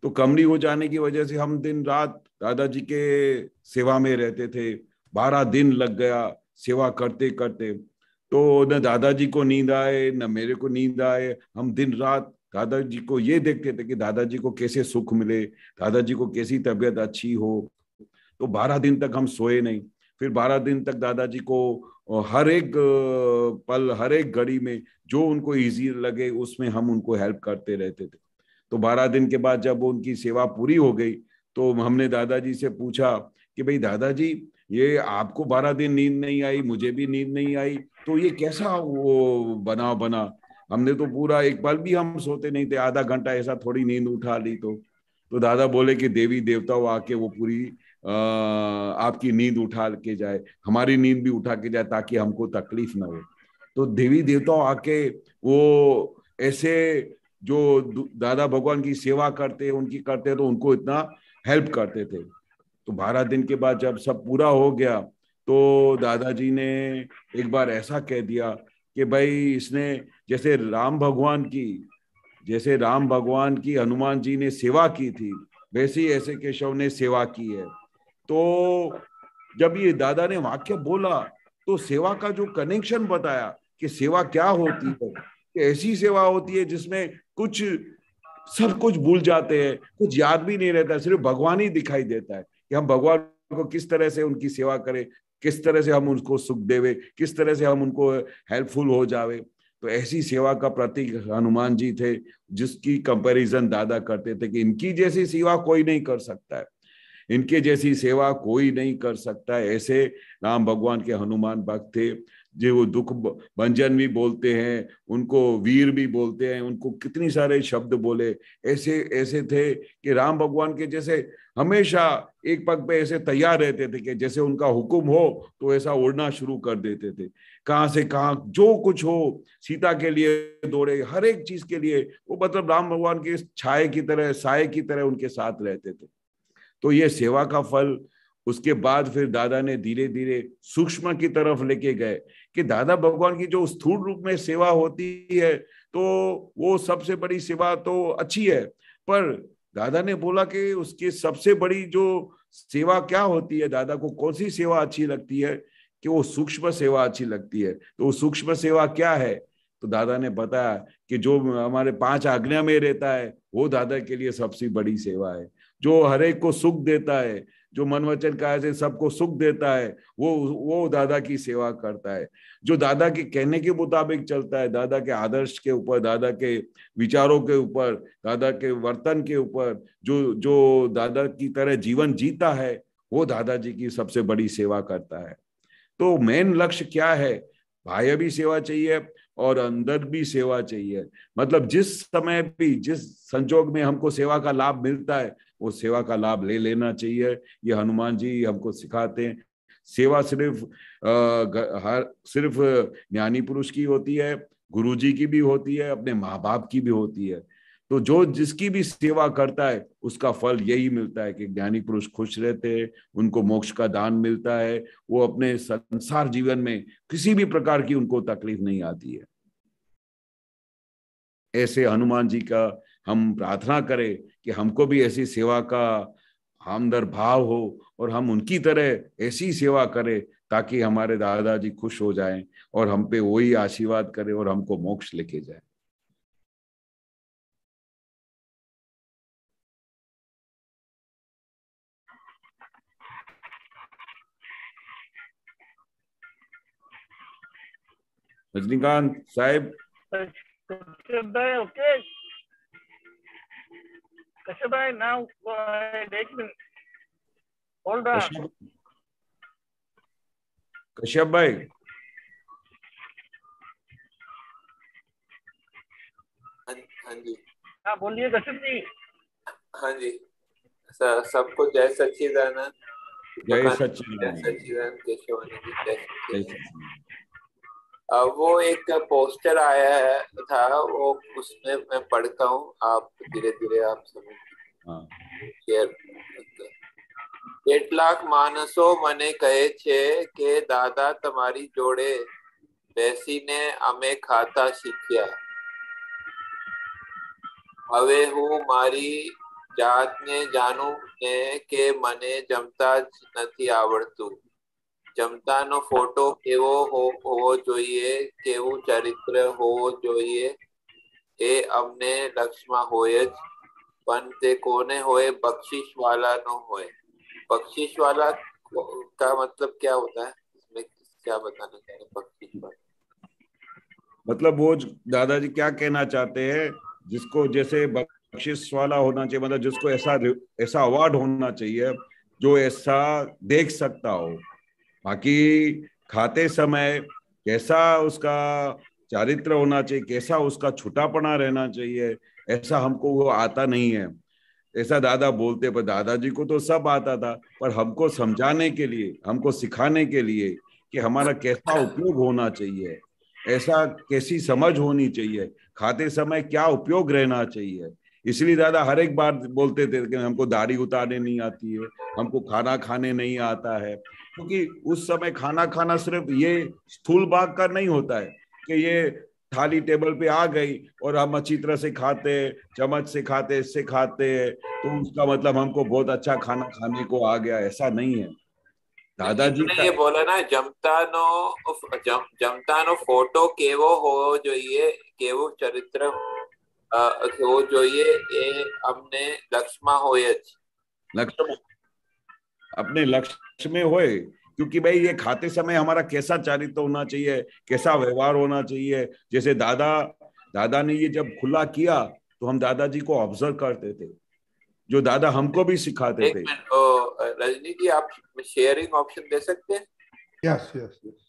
तो कमड़ी हो जाने की वजह से हम दिन रात दादाजी के सेवा में रहते थे। 12 दिन लग गया सेवा करते करते। तो न दादाजी को नींद आए न मेरे को नींद आए। हम दिन रात दादाजी को ये देखते थे कि दादाजी को कैसे सुख मिले, दादाजी को कैसी तबीयत अच्छी हो। तो 12 दिन तक हम सोए नहीं। फिर 12 दिन तक दादाजी को हर एक पल हर एक घड़ी में जो उनको इजी लगे उसमें हम उनको हेल्प करते रहते थे। तो 12 दिन के बाद जब उनकी सेवा पूरी हो गई तो हमने दादाजी से पूछा कि भाई दादाजी ये आपको 12 दिन नींद नहीं आई, मुझे भी नींद नहीं आई, तो ये कैसा वो बना। हमने तो पूरा एक पल भी हम सोते नहीं थे, आधा घंटा ऐसा थोड़ी नींद उठा ली। तो दादा बोले कि देवी देवताओं आके वो पूरी आपकी नींद उठा के जाए, हमारी नींद भी उठा के जाए ताकि हमको तकलीफ ना हो। तो देवी देवताओं आके वो ऐसे जो दादा भगवान की सेवा करते उनकी करते तो उनको इतना हेल्प करते थे। तो 12 दिन के बाद जब सब पूरा हो गया तो दादाजी ने एक बार ऐसा कह दिया कि भाई इसने जैसे राम भगवान की हनुमान जी ने सेवा की थी वैसे ही ऐसे केशव ने सेवा की है। तो जब ये दादा ने वाक्य बोला तो सेवा का जो कनेक्शन बताया कि सेवा क्या होती है, कि ऐसी सेवा होती है जिसमें सब कुछ भूल जाते हैं, कुछ याद भी नहीं रहता, सिर्फ भगवान ही दिखाई देता है कि हम भगवान को किस तरह से उनकी सेवा करें, किस तरह से हम उनको सुख देवे, किस तरह से हम उनको हेल्पफुल हो जावे। तो ऐसी सेवा का प्रतीक हनुमान जी थे जिसकी कंपैरिजन दादा करते थे कि इनकी जैसी सेवा कोई नहीं कर सकता है, इनके जैसी सेवा कोई नहीं कर सकता है। ऐसे राम भगवान के हनुमान भक्त थे जो वो दुख भंजन भी बोलते हैं, उनको वीर भी बोलते हैं, उनको कितनी सारे शब्द बोले। ऐसे थे कि राम भगवान के जैसे हमेशा एक पग पे ऐसे तैयार रहते थे कि जैसे उनका हुक्म हो तो ऐसा उड़ना शुरू कर देते थे। कहाँ से कहाँ जो कुछ हो, सीता के लिए दौड़े, हर एक चीज के लिए वो मतलब राम भगवान के छाए की तरह साए की तरह उनके साथ रहते थे। तो ये सेवा का फल उसके बाद फिर दादा ने धीरे धीरे सूक्ष्म की तरफ लेके गए कि दादा भगवान की जो स्थूल रूप में सेवा होती है तो वो सबसे बड़ी सेवा तो अच्छी है, पर दादा ने बोला कि उसकी सबसे बड़ी जो सेवा क्या होती है, दादा को कौन सी सेवा अच्छी लगती है, कि वो सूक्ष्म सेवा अच्छी लगती है। तो वो सूक्ष्म सेवा क्या है, तो दादा ने बताया कि जो हमारे 5 आज्ञा में रहता है वो दादा के लिए सबसे बड़ी सेवा है। जो हर एक को सुख देता है, जो मन वचन काया से सबको सुख देता है, वो दादा की सेवा करता है। जो दादा के कहने के मुताबिक चलता है, दादा के आदर्श के ऊपर, दादा के विचारों के ऊपर, दादा के वर्तन के ऊपर, जो दादा की तरह जीवन जीता है, वो दादाजी की सबसे बड़ी सेवा करता है। तो मेन लक्ष्य क्या है, बाह्य भी सेवा चाहिए और अंदर भी सेवा चाहिए। मतलब जिस समय भी जिस संजोग में हमको सेवा का लाभ मिलता है वो सेवा का लाभ ले लेना चाहिए। ये हनुमान जी हमको सिखाते हैं। सेवा सिर्फ ज्ञानी पुरुष की होती है, गुरु जी की भी होती है, अपने माँ बाप की भी होती है। तो जो जिसकी भी सेवा करता है उसका फल यही मिलता है कि ज्ञानी पुरुष खुश रहते हैं, उनको मोक्ष का दान मिलता है, वो अपने संसार जीवन में किसी भी प्रकार की उनको तकलीफ नहीं आती है। ऐसे हनुमान जी का हम प्रार्थना करें कि हमको भी ऐसी सेवा का हमदर्द भाव हो और हम उनकी तरह ऐसी सेवा करें ताकि हमारे दादाजी खुश हो जाएं और हम पे वही आशीर्वाद करें और हमको मोक्ष लेके जाए। रजनीकांत साहब, okay. Kashyap, now एक मिनट, hold on. कश्यप भाई, हाँ जी, हाँ बोलिए कश्यप जी। हाँ जी, सबको जय सच्चिदानंद। जय सच्चिदानंद। जय सच्चिदानंद केशवानंद जी, जय जय सच्चिदानंद। सच्चिदानंद। वो एक पोस्टर आया था, वो उसमें मैं पढ़ता हूँ, आप धीरे धीरे आप समझ शेयर। કેટલાક માણસો મને કહે છે કે દાદા તમારી જોડે બેસીને અમે ખાતા શીખ્યા. હવે હું મારી જાતને જાણું ને કે મને જમતા જ નથી આવડતું. જમતાનો ફોટો કેવો હોવો જોઈએ, કેવું ચરિત્ર હોવો જોઈએ એ અમને લક્ષમાં હોય જ, પણ તે કોને હોય, બક્ષિસ વાલા નો હોય. बख्शिश वाला का मतलब क्या होता है, इसमें क्या बताना चाह रहे हैं बख्शिश वाला? मतलब वो दादाजी क्या कहना चाहते हैं, जिसको जैसे बख्शिश वाला होना चाहिए, मतलब जिसको ऐसा अवार्ड होना चाहिए जो ऐसा देख सकता हो, बाकी खाते समय कैसा उसका चारित्र होना चाहिए, कैसा उसका छुटापना रहना चाहिए, ऐसा हमको वो आता नहीं है। ऐसा दादा बोलते, पर दादाजी को तो सब आता था, पर हमको समझाने के लिए, हमको सिखाने के लिए कि हमारा कैसा उपयोग होना चाहिए, ऐसा कैसी समझ होनी चाहिए, खाते समय क्या उपयोग रहना चाहिए। इसलिए दादा हर एक बार बोलते थे कि हमको दाढ़ी उतारने नहीं आती है, हमको खाना खाने नहीं आता है, क्योंकि उस समय खाना खाना सिर्फ ये स्थूल भाग का नहीं होता है कि ये थाली टेबल पे आ गई और हम अच्छी तरह से खाते, चम्मच से खाते, इससे खाते, तो उसका मतलब हमको बहुत अच्छा खाना खाने को आ गया, ऐसा नहीं है। दादाजी ने ये बोला ना, जमतानो फोटो केवो हो જોઈએ, કેવું ચરિત્ર હોવો જોઈએ એ અમને લક્ષ્યમાં હોય જ. लक्ष्य अपने लक्ष्य में होए, क्योंकि भाई ये खाते समय हमारा कैसा चारित्र होना चाहिए, कैसा व्यवहार होना चाहिए। जैसे दादा ने ये जब खुला किया तो हम दादाजी को ऑब्जर्व करते थे, जो दादा हमको भी सिखाते थे। रजनी जी, आप शेयरिंग ऑप्शन दे सकते हैं? Yes yes yes.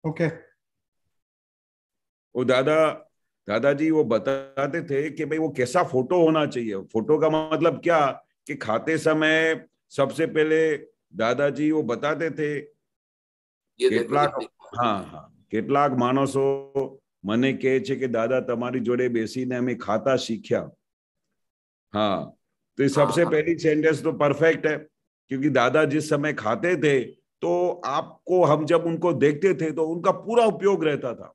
ओके। वो दादाजी वो बताते थे कि भाई वो कैसा फोटो होना चाहिए। फोटो का मतलब क्या कि खाते समय सबसे पहले दादाजी वो बताते थे, કેટલાક માણસો મને કહે છે કે દાદા તમારી જોડે બેસીને અમે ખાતા શીખ્યા। हाँ, तो सबसे पहली सेंटेंस तो परफेक्ट है, क्योंकि दादा जिस समय खाते थे तो आपको, हम जब उनको देखते थे तो उनका पूरा उपयोग रहता था,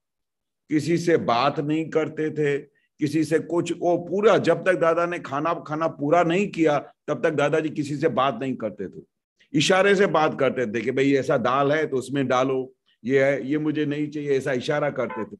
किसी से बात नहीं करते थे, किसी से कुछ, वो पूरा जब तक दादा ने खाना पूरा नहीं किया तब तक दादाजी किसी से बात नहीं करते थे। इशारे से बात करते थे कि भाई ऐसा दाल है तो उसमें डालो, ये है, ये मुझे नहीं चाहिए, ऐसा इशारा करते थे।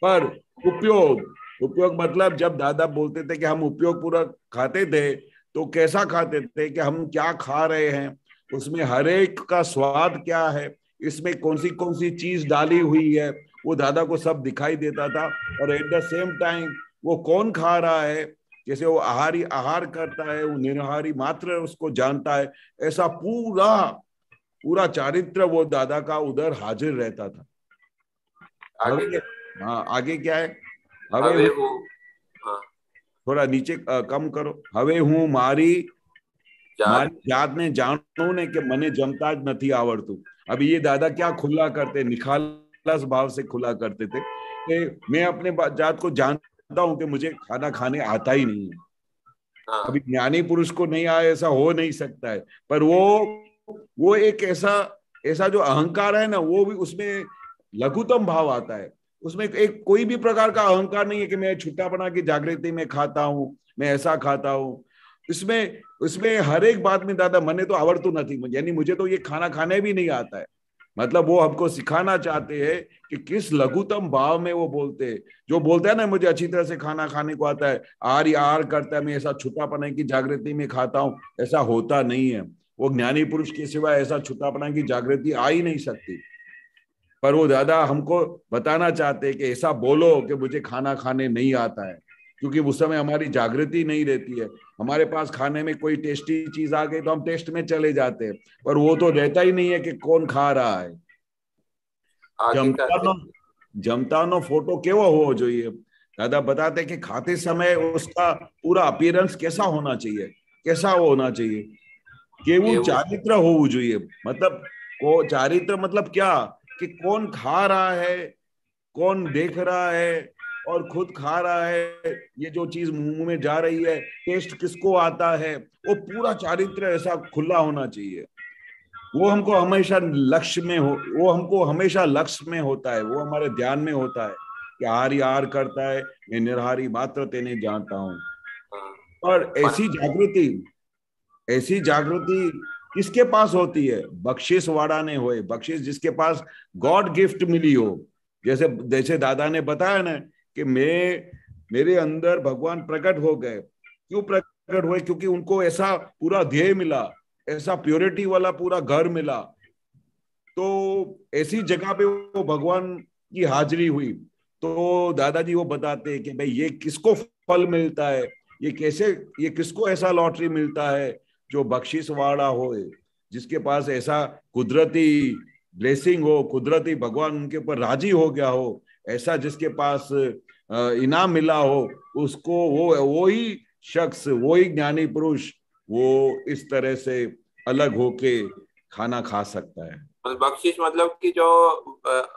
पर उपयोग मतलब जब दादा बोलते थे कि हम उपयोग पूरा खाते थे तो कैसा खाते थे कि हम क्या खा रहे हैं, उसमें हर एक का स्वाद क्या है, इसमें कौन सी चीज डाली हुई है, वो दादा को सब दिखाई देता था। और एट द सेम टाइम वो कौन खा रहा है, जैसे वो आहार करता है, वो निराहारी मात्र उसको जानता है, ऐसा पूरा चारित्र वो दादा का उधर हाजिर रहता था। आगे क्या है? हवे हूँ, थोड़ा नीचे कम करो। हवे हूँ मारी મારી જાતને જાણું ને કે મને જમતા જ નથી આવડતું. अभी ये दादा क्या खुला करते, निखालस भाव से खुला करते थे कि मैं अपने जात को जानता हूं कि मुझे खाना खाने आता ही नहीं है. अभी ज्ञानी पुरुष को नहीं आए ऐसा हो नहीं सकता है, पर वो एक ऐसा जो अहंकार है ना, वो भी उसमें लघुतम भाव आता है. उसमें एक कोई भी प्रकार का अहंकार नहीं है कि मैं छुट्टा बना की जागृति में खाता हूं, मैं ऐसा खाता हूं. इसमें हर एक बात में दादा मने तो आवड़तु नहीं, यानी मुझे तो ये खाना खाने भी नहीं आता है. मतलब वो हमको सिखाना चाहते हैं कि किस लघुतम भाव में वो बोलते हैं. जो बोलते हैं ना मुझे अच्छी तरह से खाना खाने को आता है, आर करता है, मैं ऐसा छुट्टापना की जागृति में खाता हूं, ऐसा होता नहीं है. वो ज्ञानी पुरुष के सिवाय ऐसा छुट्टापना की जागृति आ ही नहीं सकती. पर वो दादा हमको बताना चाहते हैं कि ऐसा बोलो कि मुझे खाना खाने नहीं आता है, क्योंकि उस समय हमारी जागृति नहीं रहती है. हमारे पास खाने में कोई टेस्टी चीज आ गई तो हम टेस्ट में चले जाते हैं, पर वो तो रहता ही नहीं है कि कौन खा रहा है. जमतानो फोटो केवो होवो જોઈએ. दादा बताते कि खाते समय उसका पूरा अपीयरेंस कैसा होना चाहिए, कैसा होना चाहिए, केवुं चारित्र होवुं જોઈએ. मतलब को चारित्र मतलब क्या कि कौन खा रहा है, कौन देख रहा है और खुद खा रहा है, ये जो चीज मुंह में जा रही है, टेस्ट किसको आता है, वो पूरा चारित्र ऐसा खुला होना चाहिए. वो हमको हमेशा लक्ष्य में हो, वो हमको हमेशा लक्ष्य में होता है, वो हमारे ध्यान में होता है कि आर्य आर करता है, मैं निर्हारी मात्र तेने जानता हूँ. और ऐसी जागृति किसके पास होती है? बख्शिश वाड़ा ने होए. बख्शिश जिसके पास गॉड गिफ्ट मिली हो. जैसे दादा ने बताया ना कि मेरे अंदर भगवान प्रकट हो गए. क्यों प्रकट हुए? क्योंकि उनको ऐसा पूरा ध्येय मिला, ऐसा प्योरिटी वाला पूरा घर मिला. तो ऐसी जगह पे वो भगवान की हाजिरी हुई. तो दादाजी वो बताते हैं कि भाई ये किसको फल मिलता है, ये किसको ऐसा लॉटरी मिलता है जो बख्शिश वाला हो, जिसके पास ऐसा कुदरती ब्लेसिंग हो, कुदरती भगवान उनके ऊपर राजी हो गया हो, ऐसा जिसके पास इनाम मिला हो, उसको वो ही शख्स, वो ही ज्ञानी पुरुष वो इस तरह से अलग होके खाना खा सकता है. बख्शिश मतलब कि जो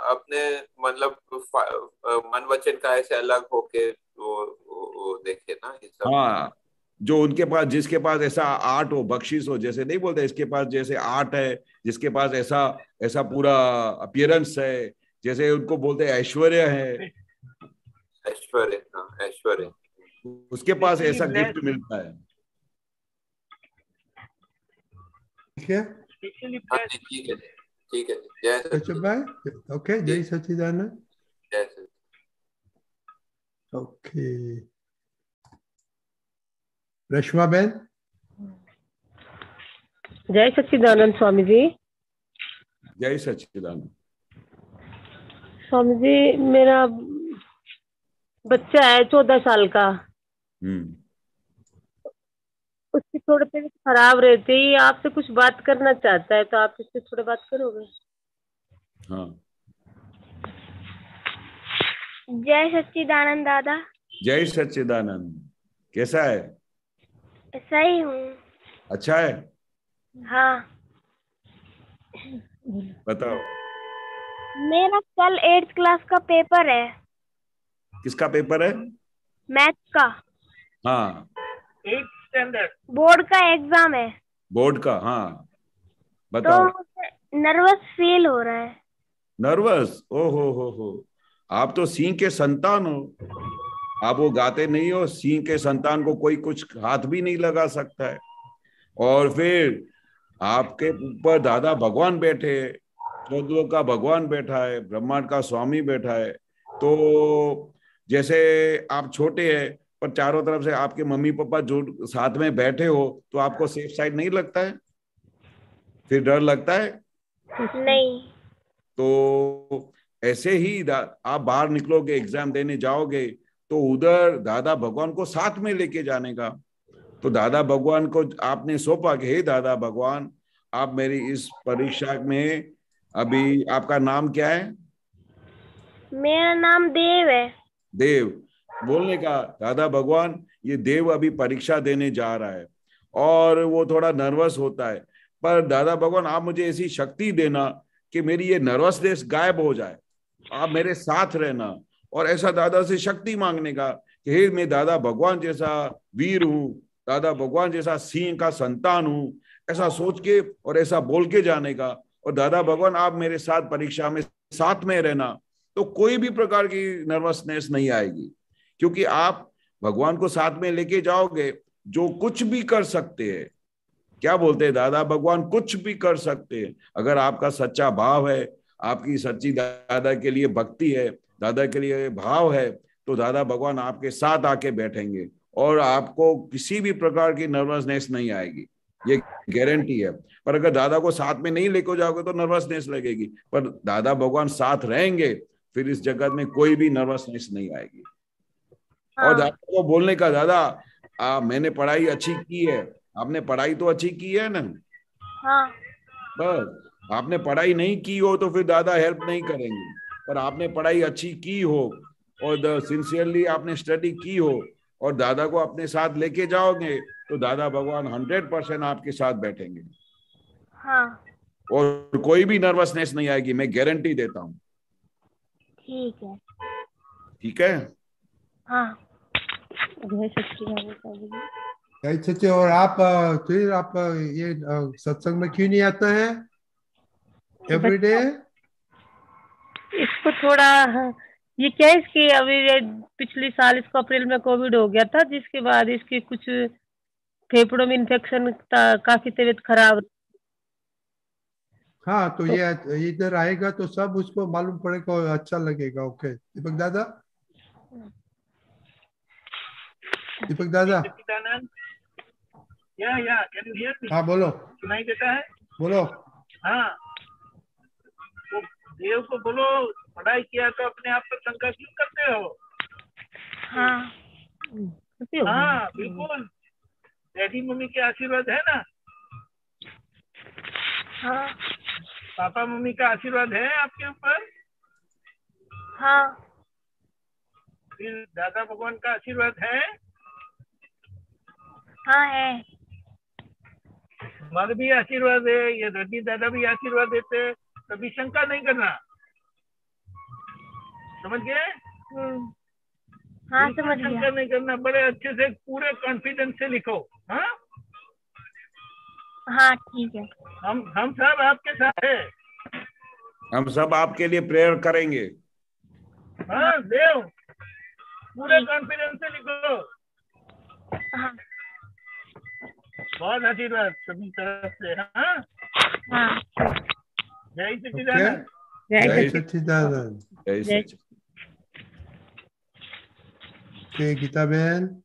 अपने मतलब मन वचन का ऐसे अलग होके वो देखे ना. हाँ, जो उनके पास, जिसके पास ऐसा आर्ट हो, बख्शिश हो, जैसे नहीं बोलते इसके पास जैसे आर्ट है, जिसके पास ऐसा पूरा अपीयरेंस है, जैसे उनको बोलते हैं ऐश्वर्य है, ऐश्वर्य, उसके पास ऐसा गिफ्ट मिलता है. ठीक है, ठीक है. जय सच्चिदानंद. ओके, जय सच्चिदानंद. जय सच्चिदानंद. ओके, रश्मा बहन. जय सच्चिदानंद स्वामी जी. जय सच्चिदानंद. स्वामी जी, मेरा बच्चा है 14 साल का. उसकी थोड़ी तबीयत खराब रहती है, आपसे कुछ बात करना चाहता है, तो आप इससे थोड़ी बात करोगे? हाँ. जय सच्चिदानंद दादा. जय सच्चिदानंद. कैसा है? सही हूँ. अच्छा है? हाँ. बताओ. मेरा कल 8th क्लास का पेपर है. किसका पेपर है? मैथ का. हाँ. 8th स्टैंडर्ड बोर्ड का एग्जाम है. बोर्ड का. हाँ, बताओ. तो मुझे नर्वस फील हो रहा है. नर्वस? ओ हो. आप तो सिंह के संतान हो. आप वो गाते नहीं हो, सिंह के संतान को कोई कुछ हाथ भी नहीं लगा सकता है. और फिर आपके ऊपर दादा भगवान बैठे, चौदह का भगवान बैठा है, ब्रह्मांड का स्वामी बैठा है. तो जैसे आप छोटे हैं पर चारों तरफ से आपके मम्मी पापा जो साथ में बैठे हो, तो आपको सेफ साइड नहीं लगता है? फिर डर लगता है? नहीं. तो ऐसे ही आप बाहर निकलोगे, एग्जाम देने जाओगे, तो उधर दादा भगवान को साथ में लेके जाने का. तो दादा भगवान को आपने सौंपा कि हे दादा भगवान, आप मेरी इस परीक्षा में, अभी आपका नाम क्या है? मेरा नाम देव है. देव. बोलने का दादा भगवान, ये देव अभी परीक्षा देने जा रहा है और वो थोड़ा नर्वस होता है, पर दादा भगवान आप मुझे ऐसी शक्ति देना कि मेरी ये नर्वसनेस गायब हो जाए, आप मेरे साथ रहना, और ऐसा दादा से शक्ति मांगने का कि हे मैं दादा भगवान जैसा वीर हूँ, दादा भगवान जैसा सिंह का संतान हूँ, ऐसा सोच के और ऐसा बोल के जाने का। और दादा भगवान आप मेरे साथ परीक्षा में साथ में रहना, तो कोई भी प्रकार की नर्वसनेस नहीं आएगी, क्योंकि आप भगवान को साथ में लेके जाओगे, जो कुछ भी कर सकते हैं। क्या बोलते हैं दादा भगवान? कुछ भी कर सकते हैं। अगर आपका सच्चा भाव है, आपकी सच्ची दादा के लिए भक्ति है, दादा के लिए भाव है, तो दादा भगवान आपके साथ आके बैठेंगे और आपको किसी भी प्रकार की नर्वसनेस नहीं आएगी, ये गारंटी है। पर अगर दादा को साथ में नहीं लेकर जाओगे तो नर्वसनेस लगेगी, पर दादा भगवान साथ रहेंगे, फिर इस जगत में कोई भी नर्वसनेस नहीं आएगी। और दादा को बोलने का, दादा मैंने पढ़ाई अच्छी की है, आपने पढ़ाई तो अच्छी की है ना? हाँ। बस आपने पढ़ाई नहीं की हो तो फिर दादा हेल्प नहीं करेंगे, पर आपने पढ़ाई अच्छी की हो और सिंसियरली आपने स्टडी की हो और दादा को अपने साथ लेके जाओगे, तो दादा भगवान 100% आपके साथ बैठेंगे। हाँ। और कोई भी नर्वसनेस नहीं आएगी, मैं गारंटी देता हूँ। ठीक है। ठीक है? हाँ। सच्चे। और आप फिर आप ये सत्संग में क्यों नहीं आते हैं एवरीडे? इसको थोड़ा ये क्या है, इसकी अभी पिछले साल इसको अप्रैल में कोविड हो गया था, जिसके बाद इसकी कुछ फेफड़ों में इन्फेक्शन था, काफी तबीयत खराब। हाँ, तो ये इधर आएगा तो सब उसको मालूम पड़ेगा और अच्छा लगेगा। ओके दीपक दादा, दीपक दादा। Can you hear me? हाँ बोलो। सुनाई देता है? बोलो। हाँ, तो देव को बोलो पढ़ाई किया तो अपने आप पर शंका क्यों करते हो? हाँ हाँ बिल्कुल, डैडी मम्मी के आशीर्वाद है ना? हाँ। पापा मम्मी का आशीर्वाद है आपके ऊपर? हाँ। फिर दादा भगवान का आशीर्वाद है? हाँ है। हमारा भी आशीर्वाद है, ये रेड्डी दादा भी आशीर्वाद देते, कभी शंका नहीं करना। समझ गए? हाँ समझ गया। शंका नहीं करना, बड़े अच्छे से पूरे कॉन्फिडेंस से लिखो। हाँ हाँ ठीक है। हम सब आपके साथ है। हम सब आपके लिए प्रेयर करेंगे। हाँ देव, पूरे कॉन्फिडेंस से लिखो। हाँ। बहुत आशीर्वाद सभी तरफ से। हाँ हाँ। जय सच्चिदानंद। जय सच्चिदानंद। जय सच्चिदानंद। ओके गीता बहन।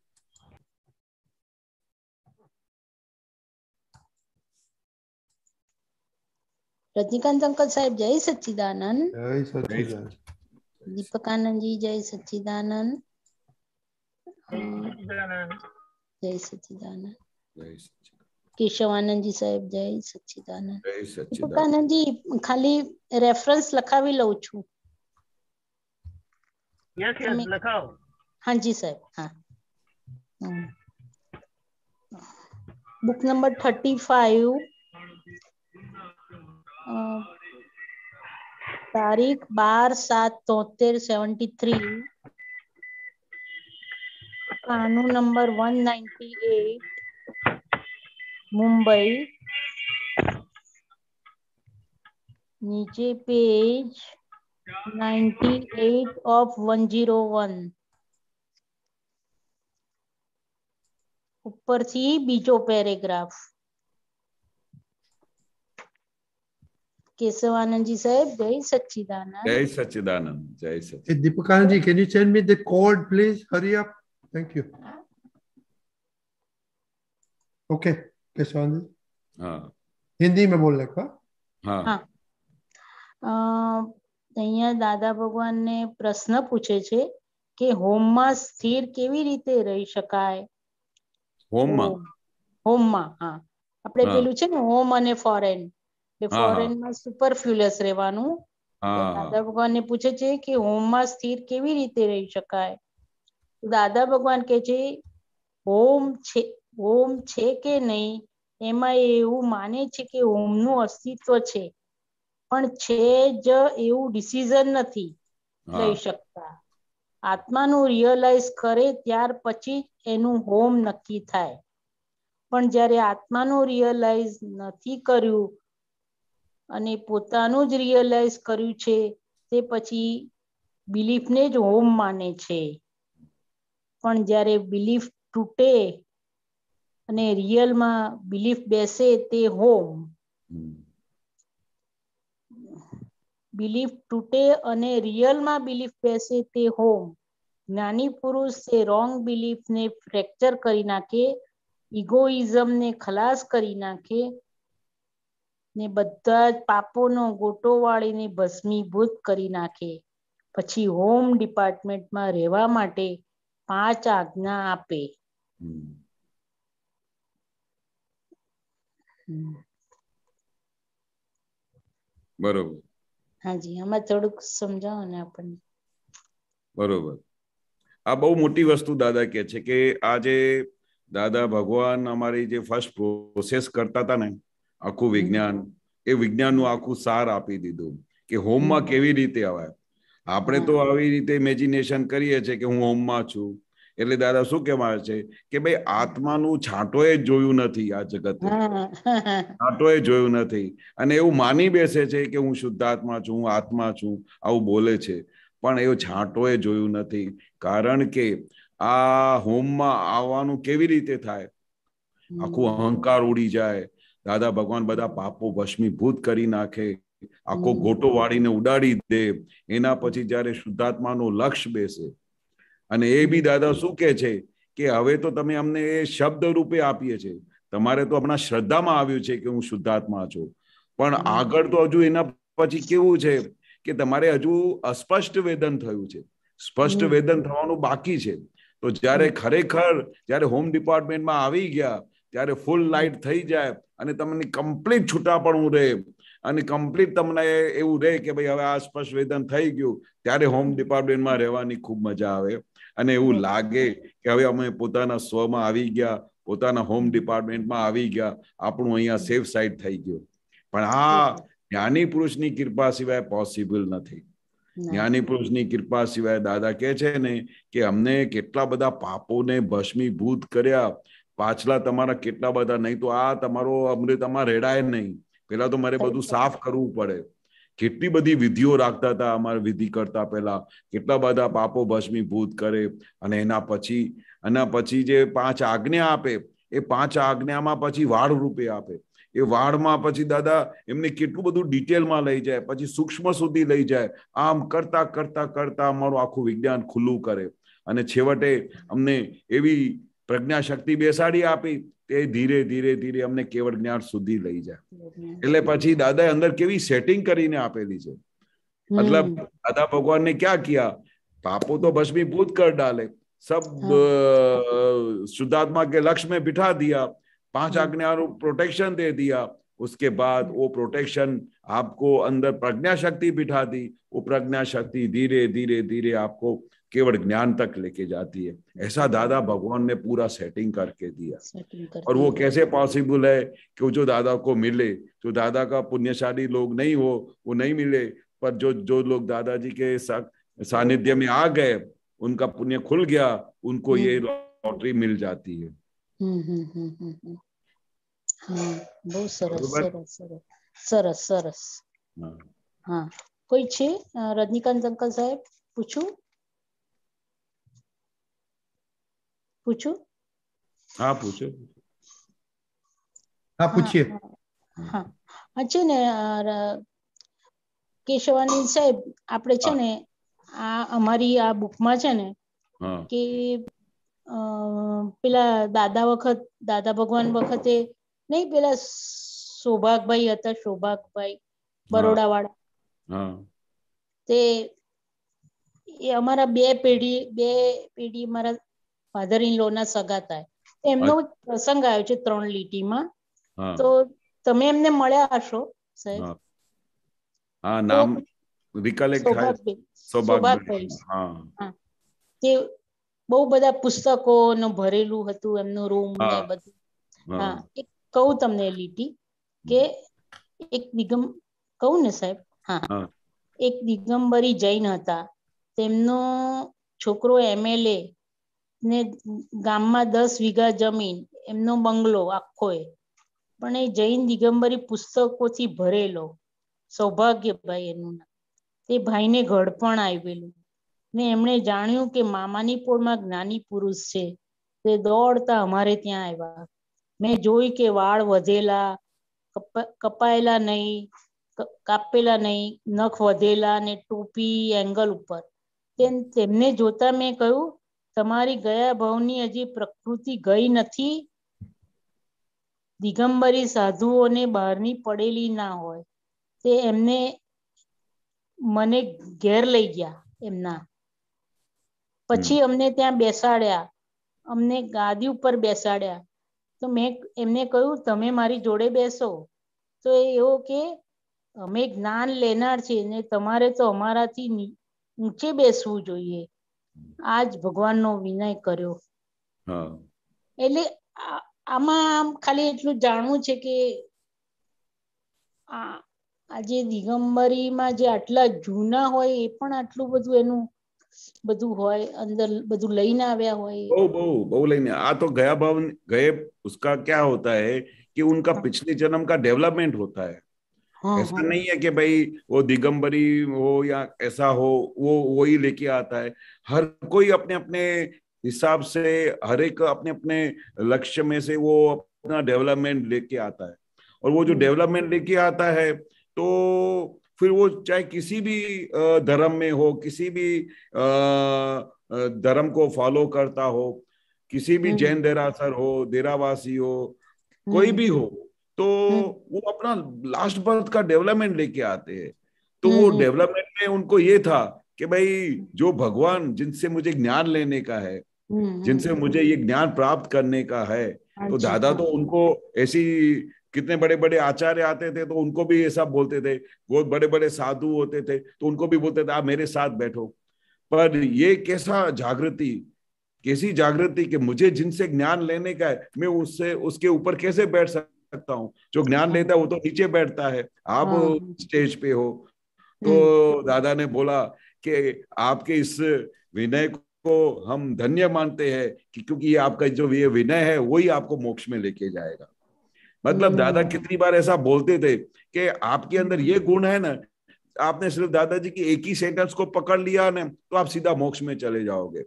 रजनीकांत अंकल साहब जय सच्चिदानंद। जय सच्चिदानंद। दीपकानंद जी जय सच्चिदानंद। जय सच्चिदानंद। केशवानंद जी साहब जय सच्चिदानंद। दीपकानंद जी खाली रेफरेंस लखावी लઉં છું। यस लखाओ। हाँ जी साहब। हाँ बुक नंबर 35 तारीख 12/7/73 कानून नंबर 198 मुंबई। नीचे पेज 98 ऑफ 101 ऊपर थी बीजो पैराग्राफ। केशवानंद जी साहब जय सच्चिदानंद। जय सच्चिदानंद। जय सच्चिदानंद। दीपकानंद जी, can you send me the code please? Hurry up. Thank you. Okay, Keshavananda जी। हाँ हिंदी में बोलने का। हाँ हाँ અહીંયા દાદા ભગવાનને પ્રશ્ન પૂછે છે કે હોમમાં સ્થિર કેવી રીતે રહી શકાય? હોમમાં હા આપણે પેલું છે ને હોમ અને ફોરેન, ફોરેનમાં સુપરફ્યુલસ રહેવાનું। દાદા ભગવાનને પૂછે છે કે હોમમાં સ્થિર કેવી રીતે રહી શકાય? દાદા ભગવાન કહે છે હોમ છે ઓમ છે કે નહીં એમાં એ એવું માને છે કે ઓમનું અસ્તિત્વ છે, પણ છે જ એવું ડિસિઝન નથી લઈ શકતા. આત્માનું રિયલાઇઝ કરે ત્યાર પછી એનું હોમ નક્કી થાય. પણ જ્યારે આત્માનું રિયલાઇઝ નથી કર્યું અને પોતાનું જ રિયલાઇઝ કર્યું છે તે પછી બિલીફને જ હોમ માને છે. પણ જ્યારે બિલીફ તૂટે અને રિયલમાં બિલીફ બેસે તે હોમ. બિલીફ તૂટે અને રિયલમાં બિલીફ બેસે તે હોમ. જ્ઞાની પુરુષ એ રોંગ બિલીફને ફ્રેક્ચર કરી નાખે, ઇગોઇઝમને ખલાસ કરી નાખે ને બધા જ પાપોનો ગોટો વાળીને ભસ્મીભૂત કરી નાખે. પછી હોમ ડિપાર્ટમેન્ટમાં રહેવા માટે 5 આજ્ઞા આપે. બરોબર. હાજી, આમાં થોડુંક સમજાવો ને આપણને. બરોબર. આ બહુ મોટી વસ્તુ દાદા કે છે કે આજે દાદા ભગવાન અમારી જે ફર્સ્ટ પ્રોસેસ કરતા હતા ને, આખું વિજ્ઞાન, એ વિજ્ઞાનનું આખું સાર આપી દીધું કે હોમમાં કેવી રીતે આવે. આપણે તો આવી રીતે ઇમેજિનેશન કરીએ છીએ કે હું હોમમાં છું, એટલે દાદા શું કહેવા છે કે ભાઈ આત્માનું છાંટોએ જોયું નથી આ જગતે, છાંટોએ જોયું નથી, અને એવું માની બેસે છે કે હું શુદ્ધાત્મા છું, હું આત્મા છું, આવું બોલે છે, પણ એવું છાંટોએ જોયું નથી. કારણ કે આ હોમમાં આવવાનું કેવી રીતે થાય? આખું અહંકાર ઉડી જાય, દાદા ભગવાન બધા પાપો ભસ્મીભૂત કરી નાખે, આખો ગોટો વાળીને ઉડાડી દે. એના પછી જયારે શુદ્ધાત્માનો લક્ષ્ય બેસે, અને એ બી દાદા શું કે છે કે હવે તો તમે અમને એ શબ્દ રૂપે આપીએ છે, તમારે તો હમણાં શ્રદ્ધામાં આવ્યું છે કે હું શુદ્ધાત્મા છું, પણ આગળ તો હજુ એના પછી કેવું છે કે તમારે હજુ અસ્પષ્ટ વેદન થયું છે, સ્પષ્ટ વેદન થવાનું બાકી છે. તો જયારે ખરેખર જયારે હોમ ડિપાર્ટમેન્ટમાં આવી ગયા ત્યારે ફૂલ લાઇટ થઈ જાય અને તમને કમ્પ્લીટ છૂટાપણું રહે અને કમ્પ્લીટ તમને એવું રહે કે ભાઈ હવે આ સ્પષ્ટ વેદન થઈ ગયું, ત્યારે હોમ ડિપાર્ટમેન્ટમાં રહેવાની ખૂબ મજા આવે અને એવું લાગે કે હવે અમે પોતાના સ્વમાં આવી ગયા, પોતાના હોમ ડિપાર્ટમેન્ટમાં આવી ગયા, આપણું અહીંયા સેફ સાઈડ થઈ ગયું. પણ આ જ્ઞાની પુરુષની કૃપા સિવાય પોસિબલ નથી. જ્ઞાની પુરુષની કૃપા સિવાય દાદા કહે છે ને કે અમને કેટલા બધા પાપોને ભસ્મીભૂત કર્યા, પાછલા તમારા કેટલા બધા, નહીં તો આ તમારો અમૃતમાં રેડાય નહીં. પેલા તો મારે બધું સાફ કરવું પડે. કેટલી બધી વિધિઓ રાખતા હતા અમારે, વિધિ કરતા પહેલા કેટલા બધા પાપો ભસ્મીભૂત કરે, અને એના પછી જે 5 આજ્ઞા આપે, એ 5 આજ્ઞામાં પછી વાળ રૂપે આપે. એ વાળમાં પછી દાદા એમને કેટલું બધું ડિટેલમાં લઈ જાય, પછી સૂક્ષ્મ સુધી લઈ જાય. આમ કરતા કરતા કરતા અમારું આખું વિજ્ઞાન ખુલ્લું કરે, અને છેવટે અમને એવી પ્રજ્ઞા શક્તિ બેસાડી આપી તે ધીરે ધીરે ધીરે અમને કેવળ જ્ઞાન સુધી લઈ જાય. એટલે પછી દાદાએ અંદર કેવી સેટિંગ કરીને આપેલી છે. મતલબ દાદા ભગવાન ને ક્યાં કિયા, पापों तो भस्मीभूत कर डाले, सब शुद्धात्मा के लक्ष्य में बिठा दिया, 5 आज्ञाओं प्रोटेक्शन दे दिया, उसके बाद वो प्रोटेक्शन आपको अंदर प्रज्ञा शक्ति बिठा दी, वो प्रज्ञा शक्ति धीरे धीरे धीरे आपको केवल ज्ञान तक लेके जाती है। ऐसा दादा भगवान ने पूरा सेटिंग करके दिया। और वो कैसे पॉसिबल है कि जो दादा को मिले, जो दादा का पुण्यशाली लोग नहीं हो वो नहीं मिले, पर जो लोग दादाजी के सानिध्य में आ गए उनका पुण्य खुल गया, उनको ये लॉटरी मिल जाती है। हाँ, बहुत सरस सरस सरस सरस सरस। हाँ, कोई छे रजनीकांत अंकल साहेब, पूछू पूछू? हाँ पूछो। हाँ पूछिए। हाँ अच्छे ने केशवानंद साहेब, આપણે છે ને આ અમારી આ બુકમાં છે ને કે પેલા દાદા ભગવાન વખતે નહીં, પેલા સૌભાગભાઈ હતા, સૌભાગભાઈ બરોડા વાળા, તે એ અમારા બે પેઢી મારા ફાધર ઇન લો ના સગા થાય, એમનો પ્રસંગ આવ્યો છે 3 લીટીમાં, તો તમે એમને મળ્યા હશો સાહેબ? हाँ, नाम रिकलेक्ट है, सौभाग्यभाई। हाँ, તે બહુ બધા પુસ્તકોનું ભરેલું હતું એમનું રૂમ ને બધું. હા, એક કહું તમને લીટી કે એક કહું ને સાહેબ? હા, એક દિગંબરી જૈન હતા. તેમનો છોકરો MLA ને ગામમાં 10 વીઘા જમીન, એમનો બંગલો આખો. પણ એ જૈન દિગંબરી પુસ્તકોથી ભરેલો. સૌભાગ્યભાઈ એનું નામ. તે ભાઈને ઘડપણ આવેલું ને એમણે જાણ્યું કે મામાની પોળમાં જ્ઞાની પુરુષ છે. તે દોડતા અમારે ત્યાં આવ્યા. મેં જોઈ કે વાળ વધેલા, કપાયેલા નહીં, કાપેલા નહીં, નખ વધેલા ને ટોપી એંગલ ઉપર. તેમને જોતા મેં કહ્યું, તમારી ગયા ભાવની હજી પ્રકૃતિ ગઈ નથી. દિગંબરી સાધુઓને બહારની પડેલી ના હોય. તે એમને મને ઘેર લઈ ગયા એમના. પછી અમને ત્યાં બેસાડ્યા, અમને ગાદી ઉપર બેસાડ્યા. તો મેં એમને કહ્યું, તમે મારી જોડે બેસો. તો એવો કે અમે જ્ઞાન લેનાર છીએ ને તમારે તો અમારાથી ઊંચે બેસવું જોઈએ. આજ ભગવાનનો વિનય કર્યો. એટલે આમાં ખાલી એટલું જાણવું છે કે આજે દિગંબરીમાં જે આટલા જૂના હોય એ પણ આટલું બધું એનું બધું હોય અંદર, બધું લઈને આવ્યા હોય. बहु लेने आ तो गया भाव गए, उसका क्या होता है कि उनका पिछले जन्म का डेवलपमेंट होता है। ऐसा नहीं है कि भाई वो दिगंबरी हो या ऐसा हो, वो वही लेके आता है। हर कोई अपने अपने हिसाब से, हर एक अपने अपने लक्ष्य में से वो अपना डेवलपमेंट लेके आता है। और वो जो डेवलपमेंट लेके आता है तो फिर वो चाहे किसी भी धर्म में हो, किसी भी धर्म को फॉलो करता हो, किसी भी जैन देरासर हो, देरावासी हो, कोई भी हो, तो वो अपना लास्ट बर्थ का डेवलपमेंट लेके आते हैं। तो वो डेवलपमेंट में उनको ये था कि भाई जो भगवान जिनसे मुझे ज्ञान लेने का है, जिनसे मुझे ये ज्ञान प्राप्त करने का है, तो दादा तो उनको ऐसी, कितने बड़े बड़े आचार्य आते थे तो उनको भी ये सब बोलते थे। बहुत बड़े बड़े साधु होते थे तो उनको भी बोलते थे आप मेरे साथ बैठो। पर ये कैसी जागृति कि मुझे जिनसे ज्ञान लेने का है, मैं उससे उसके ऊपर कैसे बैठ सकता हूँ। जो ज्ञान लेता है वो तो नीचे बैठता है, आप स्टेज पे हो। तो दादा ने बोला कि आपके इस विनय को हम धन्य मानते हैं कि क्योंकि ये आपका जो ये विनय है वही आपको मोक्ष में लेके जाएगा। मतलब दादा कितनी बार ऐसा बोलते थे कि आपके अंदर ये गुण है ना, आपने सिर्फ दादाजी की एक ही सेंटेंस को पकड़ लिया ना तो आप सीधा मोक्ष में चले जाओगे।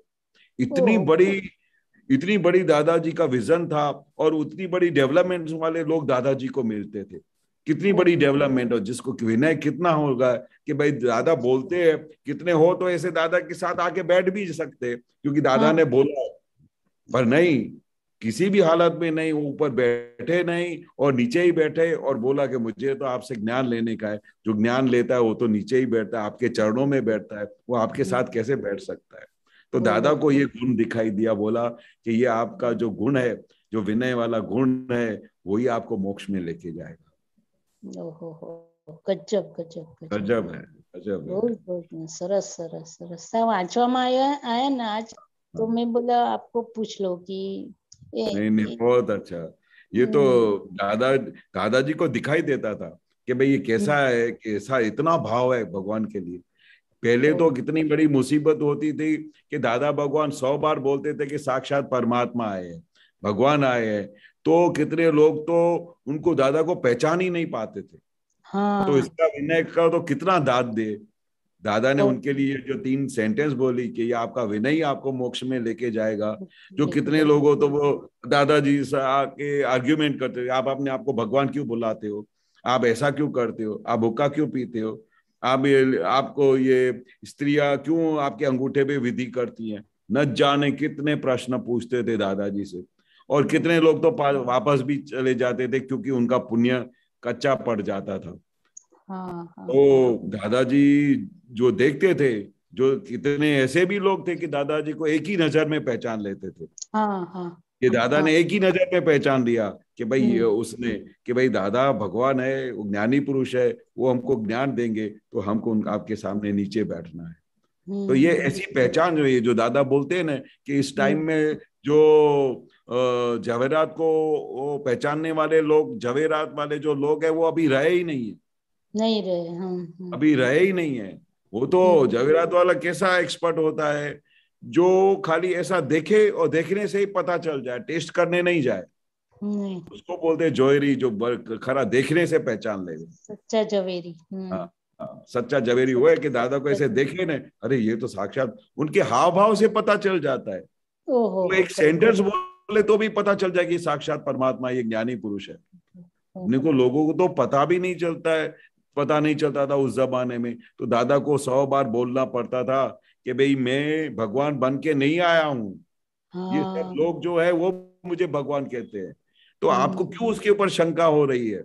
इतनी बड़ी दादाजी का विजन था और उतनी बड़ी डेवलपमेंट वाले लोग दादाजी को मिलते थे। कितनी बड़ी डेवलपमेंट हो, जिसको विनय कितना होगा कि भाई दादा बोलते हैं कितने हो तो ऐसे दादा के साथ आके बैठ भी सकते क्योंकि दादा ने बोला, पर नहीं, किसी भी हालत में नहीं, ऊपर बैठे नहीं और नीचे ही बैठे और बोला कि मुझे तो आपसे ज्ञान लेने का है। जो ज्ञान लेता है वो तो नीचे ही बैठता है, आपके चरणों में बैठता है, वो आपके साथ कैसे बैठ सकता है। तो दादा को ये गुण दिखाई दिया, बोला कि ये आपका जो गुण है, जो विनय वाला गुण है, वही आपको मोक्ष में लेके जाएगा। गजब गजब गजब है, गजब है। बहुत सरस सरस सरस वांचवामां आया ना आज, तो मैं बोला आपको पूछ लो कि नहीं, बहुत अच्छा। ये तो दादाजी को दिखाई देता था कि भाई ये कैसा है, कैसा इतना भाव है भगवान के लिए। पहले तो कितनी बड़ी मुसीबत होती थी कि दादा भगवान 100 बार बोलते थे कि साक्षात परमात्मा आए हैं, भगवान आए हैं, तो कितने लोग तो उनको दादा को पहचान ही नहीं पाते थे। तो इसका विनय का तो कितना दाद दे। दादा ने उनके लिए जो 3 सेंटेंस बोली कि ये आपका विनय ही आपको मोक्ष में लेके जाएगा। जो कितने लोग हो तो वो दादाजी से आके आर्ग्यूमेंट करते थे, आप अपने आप को भगवान क्यों बुलाते हो, आप ऐसा क्यों करते हो, आप हुक्का क्यों पीते हो, आपको ये स्त्रियां क्यों आपके अंगूठे पे विधि करती हैं। न जाने कितने प्रश्न पूछते थे दादाजी से, और कितने लोग तो वापस भी चले जाते थे क्योंकि उनका पुण्य कच्चा पड़ जाता था। तो दादाजी जो देखते थे, जो कितने ऐसे भी लोग थे कि दादाजी को एक ही नजर में पहचान लेते थे। कि दादा ने एक ही नजर में पहचान लिया कि भाई उसने, कि भाई दादा भगवान है, वो ज्ञानी पुरुष है, वो हमको ज्ञान देंगे तो हमको आपके सामने नीचे बैठना है। तो ये ऐसी पहचान जो ये जो दादा बोलते हैं ना कि इस टाइम में जो जवेरात को वो पहचानने वाले लोग, जवेरात वाले जो लोग हैं वो अभी रहे ही नहीं है, नहीं रहे। अभी रहे ही नहीं है। वो तो जवेरात वाला कैसा एक्सपर्ट होता है जो खाली ऐसा देखे और देखने से ही पता चल जाए, टेस्ट करने नहीं जाए, उसको बोलते हैं जोहरी, जो खरा देखने से पहचान ले, सच्चा जवेरी। हाँ, सच्चा जवेरी वो है कि दादा को ऐसे देखे ना, अरे ये तो साक्षात, उनके हाव भाव से पता चल जाता है। तो एक सेंटेंस बोले तो भी पता चल जाए कि साक्षात परमात्मा ये ज्ञानी पुरुष है। उनको लोगों को तो पता भी नहीं चलता है, पता नहीं चलता था उस जमाने में। तो दादा को 100 बार बोलना पड़ता था कि भाई मैं भगवान बन के नहीं आया हूँ, ये सब लोग जो है वो मुझे भगवान कहते हैं। तो आपको क्यों उसके ऊपर शंका हो रही है?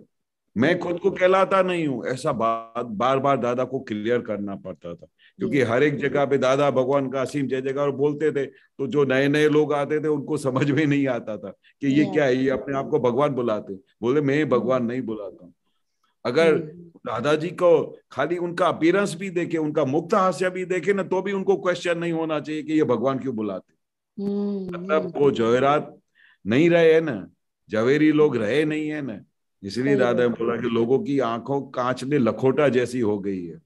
मैं खुद को कहलाता नहीं हूँ, ऐसा बार बार दादा को क्लियर करना पड़ता था, क्योंकि हर एक जगह पे दादा भगवान का असीम जय जयकार बोलते थे। तो जो नए नए लोग आते थे उनको समझ में नहीं आता था कि ये क्या है, ये अपने आप को भगवान बुलाते, बोले मैं भगवान नहीं बुलाता हूँ। अगर दादाजी को खाली उनका अपीयरेंस भी देखे, उनका मुक्त हास्य भी देखे ना, तो भी उनको क्वेश्चन नहीं होना चाहिए कि ये भगवान क्यों बुलाते। मतलब वो जवेरात नहीं रहे है ना, जवेरी लोग रहे नहीं है ना, इसलिए दादा ने बोला कि लोगों की आंखों कांच में लखोटा जैसी हो गई है।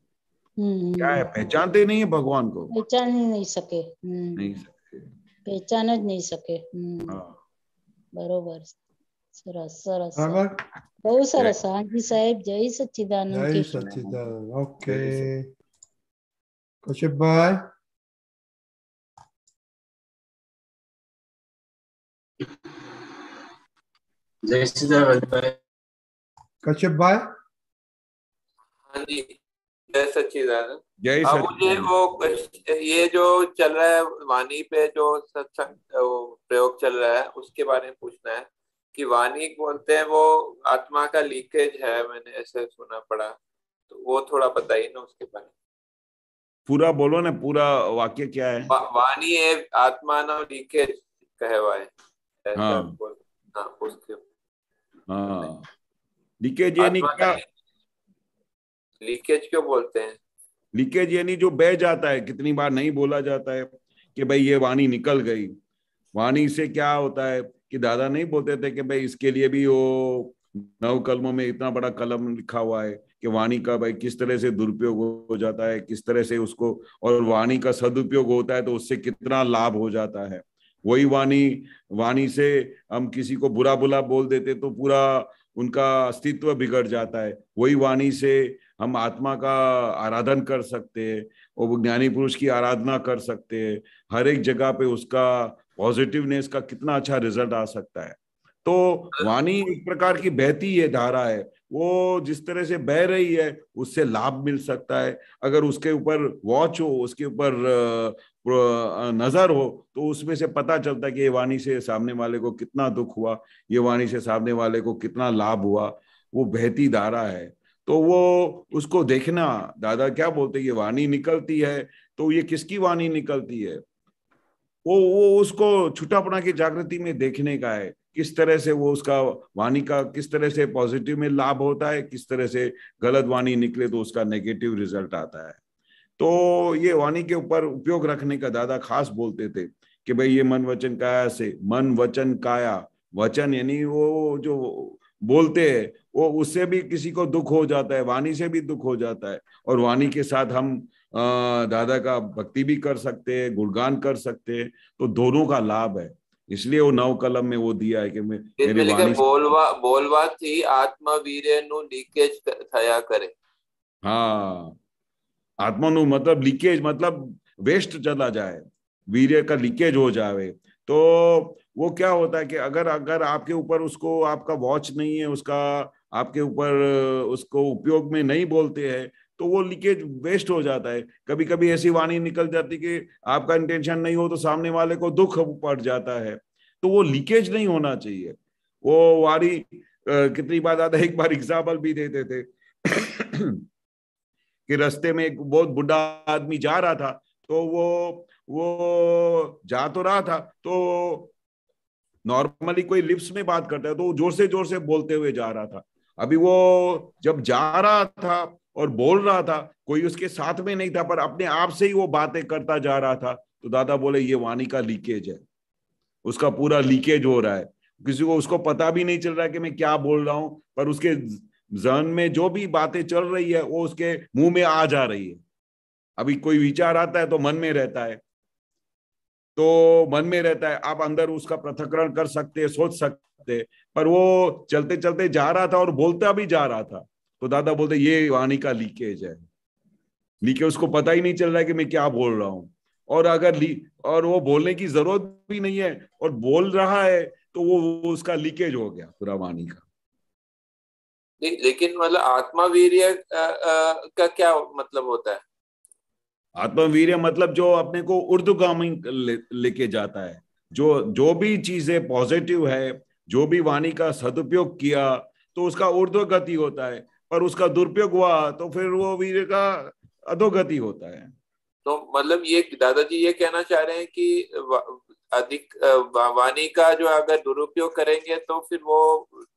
क्या है, पहचानते नहीं है भगवान को, पहचान ही नहीं सके। नहीं सके, पहचान જ नहीं सके। बरोबर, सरस सरस, બહુ સરસ। હાજી સાહેબ, જય સચ્ચિદાનંદ। જય સચ્ચિદાનંદ। ઓકે કશ્યપભાઈ। जय सच्चिदानंद भाई। कश्यपभाई। हाँ जी, जय सच्चिदानंद। जय अब मुझे वो ये जो चल रहा है वाणी पे, जो सत्संग प्रयोग चल रहा है, उसके बारे में पूछना है कि वाणी बोलते हैं वो आत्मा का लीकेज है, मैंने ऐसे सुना पड़ा, तो वो थोड़ा बताइए ना उसके बारे में। पूरा बोलो ना, पूरा वाक्य क्या है? वाणी है आत्मा ना लीकेज कहवाए, ऐसा बोल। हाँ, उसके लीकेज यानी क्या? लीकेज क्यों बोलते हैं? लीकेज यानी जो बह जाता है, कितनी बार नहीं बोला जाता है कि भाई ये वाणी निकल गई। वाणी से क्या होता है कि दादा नहीं बोलते थे कि भाई इसके लिए भी वो 9 कलमों में इतना बड़ा कलम लिखा हुआ है कि वाणी का भाई किस तरह से दुरुपयोग हो जाता है, किस तरह से उसको, और वाणी का सदुपयोग होता है तो उससे कितना लाभ हो जाता है। वही वाणी से हम किसी को बुरा बुरा बोल देते तो पूरा उनका अस्तित्व बिगड़ जाता है। वही वाणी से हम आत्मा का आराधन कर सकते हैं और ज्ञानी पुरुष की आराधना कर सकते हैं। हर एक जगह पे उसका पॉजिटिवनेस का कितना अच्छा रिजल्ट आ सकता है। तो वाणी एक प्रकार की बहती है धारा है, वो जिस तरह से बह रही है उससे लाभ मिल सकता है। अगर उसके ऊपर वॉच हो, उसके ऊपर नजर हो, तो उसमें से पता चलता है कि ये वाणी से सामने वाले को कितना दुख हुआ, ये वाणी से सामने वाले को कितना लाभ हुआ। वो बहती धारा है, तो वो उसको देखना। दादा क्या बोलते हैं, ये वाणी निकलती है तो ये किसकी वाणी निकलती है? वो उसको छुटापना की जागृति में देखने का है, किस तरह से वो उसका वाणी का किस तरह से पॉजिटिव में लाभ होता है, किस तरह से गलत वाणी निकले तो उसका नेगेटिव रिजल्ट आता है। तो ये वाणी के ऊपर उपयोग रखने का दादा खास बोलते थे कि भाई ये मन वचन काया से, मन वचन काया, वचन यानी वो जो बोलते हैं वो, उससे भी किसी को दुख हो जाता है, वाणी से भी दुख हो जाता है। और वाणी के साथ हम दादा का भक्ति भी कर सकते हैं, गुणगान कर सकते हैं, तो दोनों का लाभ है। इसलिए वो 9 कलम में वो दिया है कि मेरी वाणी बोलवा थी आत्मवीर्य नु लीकेज थया करे। हाँ, आत्मा नु मतलब लीकेज, मतलब वेस्ट चला जाए, वीर्य का लीकेज हो जाए। तो वो क्या होता है कि अगर आपके ऊपर उसको, आपका वॉच नहीं है उसका, आपके ऊपर उसको उपयोग में नहीं बोलते हैं, तो वो लीकेज वेस्ट हो जाता है। कभी कभी ऐसी वाणी निकल जाती कि आपका इंटेंशन नहीं हो तो सामने वाले को दुख पड़ जाता है, तो वो लीकेज नहीं होना चाहिए। वो वाणी कितनी बार दादा एक बार एग्जाम्पल भी देते थे कि रास्ते में एक बहुत बुढ़ा आदमी जा रहा था, तो वो जा तो रहा था, तो नॉर्मली कोई लिप्स में बात करता है तो जोर से बोलते हुए जा रहा था। अभी वो जब जा रहा था और बोल रहा था, कोई उसके साथ में नहीं था, पर अपने आप से ही वो बातें करता जा रहा था। तो दादा बोले ये वाणी का लीकेज है, उसका पूरा लीकेज हो रहा है, किसी को उसको पता भी नहीं चल रहा है कि मैं क्या बोल रहा हूं, पर उसके जहन में जो भी बातें चल रही है वो उसके मुंह में आ जा रही है। अभी कोई विचार आता है तो मन में रहता है, तो मन में रहता है, आप अंदर उसका पृथक्करण कर सकते हैं, सोच सकते हैं, पर वो चलते चलते जा रहा था और बोलता भी जा रहा था। तो दादा बोलते ये वाणी का लीकेज है, लीकेज, उसको पता ही नहीं चल रहा है कि मैं क्या बोल रहा हूँ। और अगर और वो बोलने की जरूरत भी नहीं है और बोल रहा है तो वो उसका लीकेज हो गया पूरा वाणी का। लेकिन मतलब आत्मवीर्य का क्या मतलब होता है? आत्मवीर्य मतलब जो अपने को ऊर्ध्वगामी लेके जाता है, जो भी चीजें पॉजिटिव है, जो भी वाणी का सदुपयोग किया तो उसका ऊर्ध्वगति होता है, पर उसका दुरुपयोग हुआ तो फिर वो वीर्य का अधोगति होता है। तो मतलब ये दादाजी ये कहना चाह रहे हैं कि अधिक वाणी का जो अगर दुरुपयोग करेंगे तो फिर वो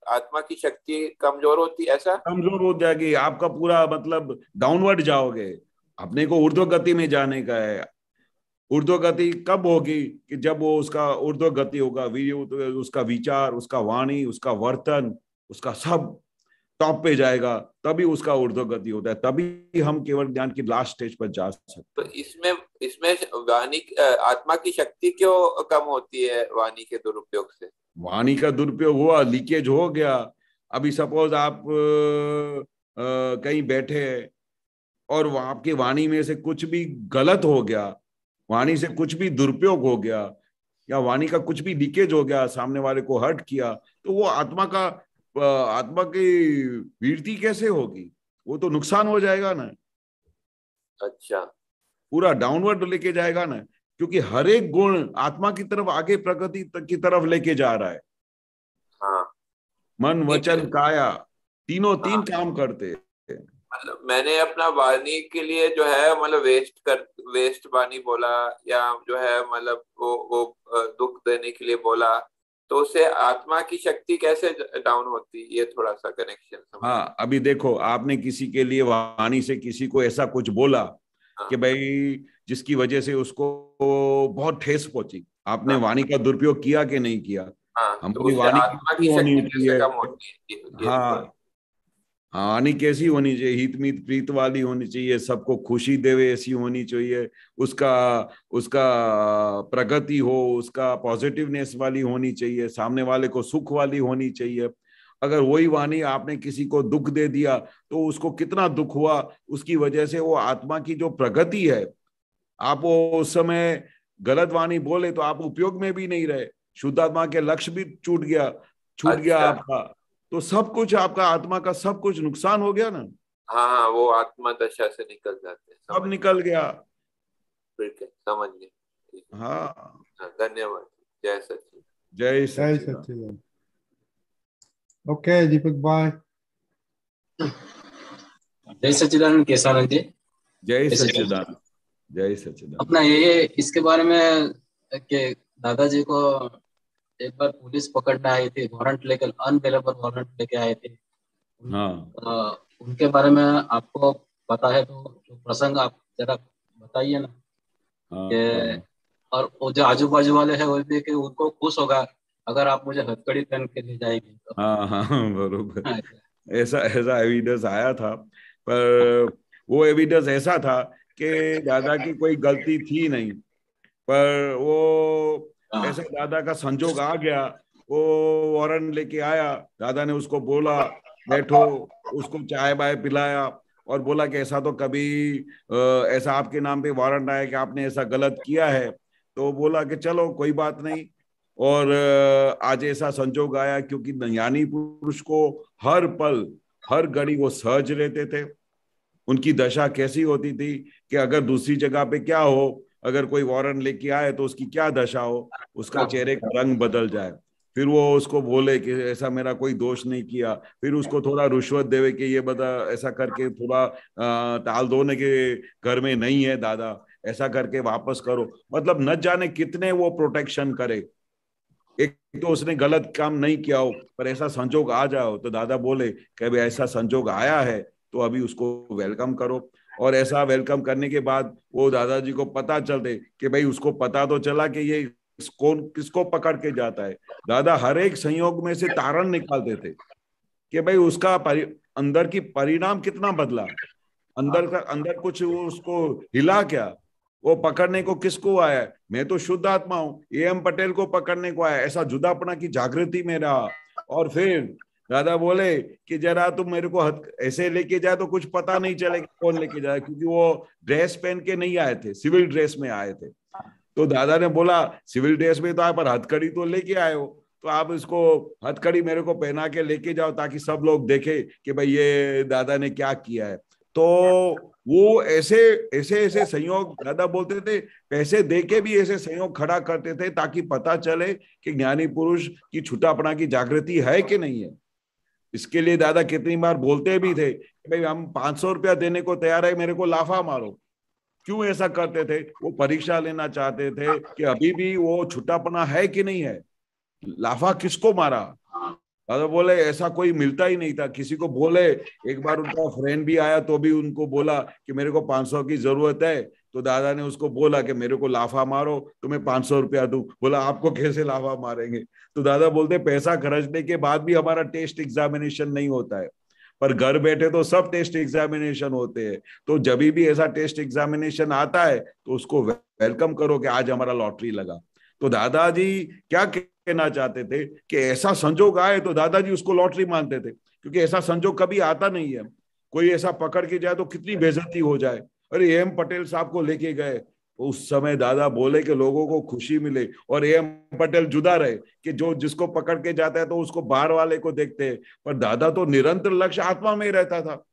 आत्मा की शक्ति कमजोर होती, ऐसा? कमजोर हो जाएगी, आपका पूरा मतलब डाउनवर्ड जाओगे, अपने को ऊर्ध्व गति में जाने का है। ऊर्ध्व गति कब होगी कि जब वो उसका ऊर्ध्व गति होगा, उसका विचार, उसका वाणी, उसका वर्तन, उसका सब टॉप पे जाएगा, तभी उसका ऊर्ध्व गति होता है, तभी हम केवल ज्ञान की लास्ट स्टेज पर जा सकते। तो इसमें वाणी आत्मा की शक्ति क्यों कम होती है वाणी के दुरुपयोग से? वाणी का दुरुपयोग हुआ, लीकेज हो गया। अभी सपोज आप कहीं बैठे हैं और आपकी वाणी में से कुछ भी गलत हो गया, वाणी से कुछ भी दुरुपयोग हो गया, या वाणी का कुछ भी लीकेज हो गया, सामने वाले को हर्ट किया, तो वो आत्मा की वीरती कैसे होगी? वो तो नुकसान हो जाएगा ना। अच्छा, पूरा डाउनवर्ड लेके जाएगा ना, क्योंकि हर एक गुण आत्मा की तरफ आगे प्रगति की तरफ लेके जा रहा है। हाँ, मन, वचन, काया, तीनों तीन काम करते हैं। मतलब मैंने अपना वाणी के लिए जो है मतलब वेस्ट वाणी बोला, या जो है मतलब वो दुख देने के लिए बोला, तो उससे आत्मा की शक्ति कैसे डाउन होती, ये थोड़ा सा कनेक्शन समझ। हाँ, अभी देखो, आपने किसी के लिए वाणी से किसी को ऐसा कुछ बोला कि भाई जिसकी वजह से उसको बहुत ठेस पहुंची, आपने वाणी का दुरुपयोग किया कि नहीं किया? हमारी वाणी आत्मा की शक्ति कैसे कम होती है? हाँ, वाणी कैसी होनी चाहिए? हितमीत प्रीत वाली होनी चाहिए, सबको खुशी देवे ऐसी होनी चाहिए, उसका प्रगति हो, उसका पॉजिटिवनेस वाली होनी चाहिए, सामने वाले को सुख वाली होनी चाहिए। अगर वही वाणी आपने किसी को दुख दे दिया तो उसको कितना दुख हुआ, उसकी वजह से वो आत्मा की जो प्रगति है, आप वो उस समय गलत वाणी बोले तो आप उपयोग में भी नहीं रहे, शुद्धात्मा के लक्ष्य भी छूट गया आपका, तो सब कुछ आपका आत्मा का सब कुछ नुकसान हो गया ना। हाँ, वो आत्मा दशा से निकल जाते हैं, सब निकल गया। ठीक है, समझ गए। हाँ, धन्यवाद। जय सच्चिदानंद। जय सच्चिदानंद। ओके दीपक, बाय। जय सच्चिदानंद केशवानंद जी। जय सच्चिदानंद। जय सच्चिदानंद। अपना ये इसके बारे में कि दादाजी को एक बार पुलिस पकड़ने आई थी, वारंट लेकर, अनअवेलेबल वारंट लेके आए थे। हाँ, उनके बारे में आपको पता है तो प्रसंग आप जरा बताइए ना। हाँ। और वो जो आजू बाजू वाले हैं वो भी कि उनको खुश होगा अगर आप मुझे हथकड़ी पहन के ले जाएंगे तो। हाँ, बरोबर। ऐसा एविडेंस आया था, पर वो एविडेंस ऐसा था कि दादा की कोई गलती थी नहीं, पर वो ऐसा दादा का संजोग आ गया, वो वारंट लेके आया, दादा ने उसको बोला बैठो, उसको चाय बाय पिलाया और बोला कि ऐसा तो कभी ऐसा आपके नाम पे वारंट आया कि आपने ऐसा गलत किया है, तो बोला कि चलो कोई बात नहीं। और आज ऐसा संजोग आया क्योंकि ज्ञानी पुरुष को हर पल हर घड़ी वो सहज रहते थे। उनकी दशा कैसी होती थी कि अगर दूसरी जगह पे क्या हो, अगर कोई वारंट लेके आए तो उसकी क्या दशा हो, उसका चेहरे का रंग बदल जाए, फिर वो उसको बोले कि ऐसा मेरा कोई दोष नहीं किया, फिर उसको थोड़ा रुश्वत देवे कि ये बता ऐसा करके थोड़ा टाल दो न कि घर में नहीं है दादा, ऐसा करके वापस करो, मतलब न जाने कितने वो प्रोटेक्शन करे। एक तो उसने गलत काम नहीं किया हो पर ऐसा संजोग आ जाओ तो दादा बोले कि भाई ऐसा संजोग आया है तो अभी उसको वेलकम करो। और ऐसा वेलकम करने के बाद वो दादाजी को पता चलते कि भाई उसको पता तो चला कि ये कौन किसको पकड़ के जाता है। दादा हर एक संयोग में से तारण निकालते थे कि भाई उसका अंदर की परिणाम कितना बदला, अंदर कुछ उसको हिला क्या, वो पकड़ने को किसको आया, मैं तो शुद्ध आत्मा हूं, एम पटेल को पकड़ने को आया, ऐसा जुदापना की जागृति में रहा। और फिर दादा बोले कि जरा तुम मेरे को ऐसे लेके जाए तो कुछ पता नहीं चलेगा कौन लेके जाए, क्योंकि वो ड्रेस पहन के नहीं आए थे, सिविल ड्रेस में आए थे। तो दादा ने बोला सिविल ड्रेस में तो आए पर हथकड़ी तो लेके आए हो, तो आप इसको हथकड़ी मेरे को पहना के लेके जाओ ताकि सब लोग देखे कि भाई ये दादा ने क्या किया है। तो वो ऐसे ऐसे ऐसे संयोग दादा बोलते थे, पैसे दे के भी ऐसे संयोग खड़ा करते थे ताकि पता चले कि ज्ञानी पुरुष की छुटापना की जागृति है कि नहीं है। इसके लिए दादा कितनी बार बोलते भी थे कि भाई हम 500 रुपया देने को तैयार है, मेरे को लाफा मारो। क्यों ऐसा करते थे? वो परीक्षा लेना चाहते थे कि अभी भी वो छुटापना है कि नहीं है। लाफा किसको मारा? दादा बोले ऐसा कोई मिलता ही नहीं था। किसी को बोले, एक बार उनका फ्रेंड भी आया तो भी उनको बोला कि मेरे को 500 की जरूरत है, तो दादा ने उसको बोला कि मेरे को लाफा मारो, तुम्हें 500 रुपया दूं। बोला आपको कैसे लाफा मारेंगे? तो दादा बोलते पैसा खर्चने के बाद भी हमारा टेस्ट एग्जामिनेशन नहीं होता है, पर घर बैठे तो सब टेस्ट एग्जामिनेशन होते हैं। तो जब भी ऐसा टेस्ट एग्जामिनेशन आता है तो उसको वेलकम करो कि आज हमारा लॉटरी लगा। तो दादाजी क्या कहना चाहते थे कि ऐसा संजोग आए तो दादाजी उसको लॉटरी मानते थे, क्योंकि ऐसा संजोग कभी आता नहीं है। कोई ऐसा पकड़ के जाए तो कितनी बेइज्जती हो जाए। अरे एम पटेल साहब को लेके गए, उस समय दादा बोले कि लोगों को खुशी मिले, और एम पटेल जुदा रहे कि जो जिसको पकड़ के जाता है तो उसको बाहर वाले को देखते हैं, पर दादा तो निरंतर लक्ष्य आत्मा में ही रहता था।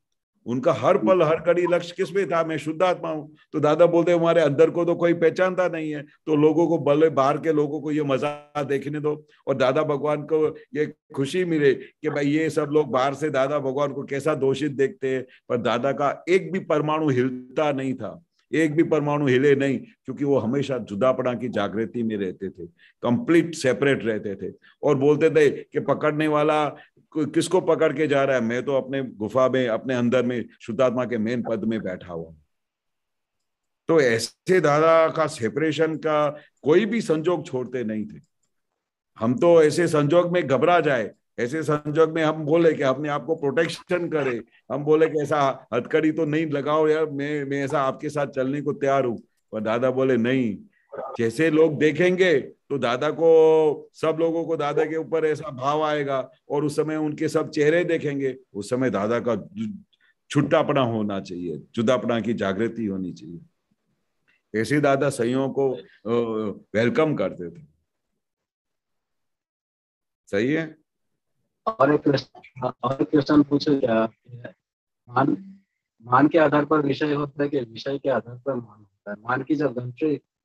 उनका हर पल हर घड़ी लक्ष्य किस में था? मैं शुद्ध आत्मा हूं। तो दादा बोलते हमारे अंदर को तो कोई पहचानता नहीं है, तो लोगों को भले बाहर के लोगों को ये मजा देखने दो। और दादा भगवान को ये खुशी मिले कि भाई ये सब लोग बाहर से दादा भगवान को कैसा दोषित देखते हैं, पर दादा का एक भी परमाणु हिलता नहीं था, एक भी परमाणु हिले नहीं, क्योंकि वो हमेशा जुदापना की जागृति में रहते थे, कंप्लीट सेपरेट रहते थे। और बोलते थे कि पकड़ने वाला किसको पकड़ के जा रहा है? मैं तो अपने गुफा में, अपने अंदर में शुद्धात्मा के मेन पद में बैठा हुआ। तो ऐसे दादा का सेपरेशन का कोई भी संजोग छोड़ते नहीं थे। हम तो ऐसे संजोग में घबरा जाए, ऐसे संजोग में हम बोले कि अपने आप को प्रोटेक्शन करे, हम बोले कि ऐसा हथकड़ी तो नहीं लगाओ यार, मैं ऐसा आपके साथ चलने को तैयार हूं। पर दादा बोले नहीं, जैसे लोग देखेंगे तो दादा को, सब लोगों को दादा के ऊपर ऐसा भाव आएगा, और उस समय उनके सब चेहरे देखेंगे, उस समय दादा का छुट्टापना होना चाहिए, जुदापना की जागृति होनी चाहिए। ऐसे दादा संयोग को वेलकम करते थे। सही है। और एक क्वेश्चन पूछो क्या? मान के आधार पर विषय होता है कि विषय के आधार पर मान होता है? मान की जब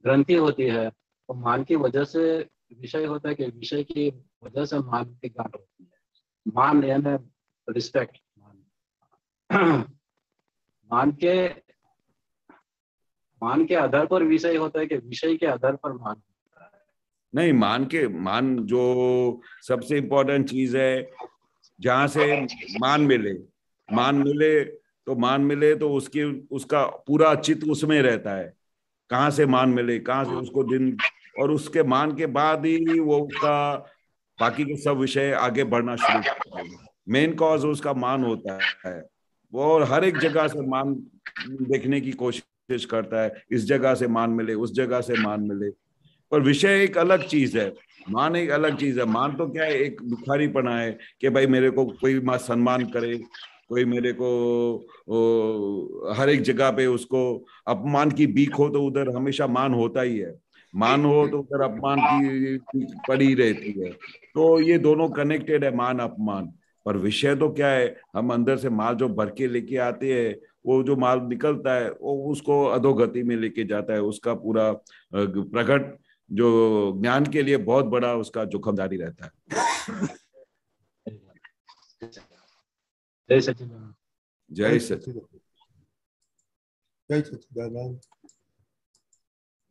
ग्रंथि होती है तो मान की वजह से विषय होता है कि विषय की वजह से मान की गांठ होती है? मान यानी रिस्पेक्ट, मान के आधार पर विषय होता है कि विषय के आधार पर मान होता है? नहीं, मान जो सबसे इम्पोर्टेंट चीज है, जहां से मान मिले तो उसका पूरा चित्त उसमें रहता है। कहाँ से मान मिले, कहाँ से उसको दिन, और उसके मान के बाद ही वो उसका बाकी के सब विषय आगे बढ़ना शुरू करते हैं। मेन कॉज उसका मान होता है वो, और हर एक जगह से मान देखने की कोशिश करता है, इस जगह से मान मिले, उस जगह से मान मिले। पर विषय एक अलग चीज है, मान एक अलग चीज है। मान तो क्या है, एक भिखारीपना है कि भाई मेरे को कोई सम्मान करे, कोई मेरे को हर एक जगह पे उसको अपमान की बीक हो तो उधर हमेशा मान होता ही है, मान हो तो उधर अपमान की पड़ी रहती है। तो ये दोनों कनेक्टेड है, मान अपमान। पर विषय तो क्या है, हम अंदर से माल जो भर के लेके आते हैं, वो जो माल निकलता है वो उसको अधोगति में लेके जाता है। उसका पूरा प्रकट जो ज्ञान के लिए बहुत बड़ा उसका जोखमदारी रहता है। जय सच्चिदानंद। जय सच्चिदानंद। जय सच्चिदानंद।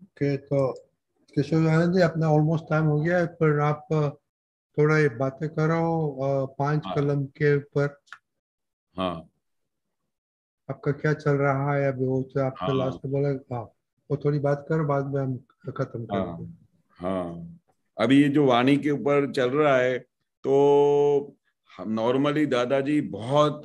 ओके, तो केशवानंद जी अपना ऑलमोस्ट टाइम हो गया है, पर आप थोड़ा ये बातें करो 5 कलम के ऊपर। हाँ, आपका क्या चल रहा है अभी? वो जो आपने हाँ लास्ट में बोला, हाँ, वो थोड़ी बात करो, बाद में हम खत्म हाँ करेंगे। हाँ। अभी ये जो वाणी के ऊपर चल रहा है, तो हम नॉर्मली दादाजी बहुत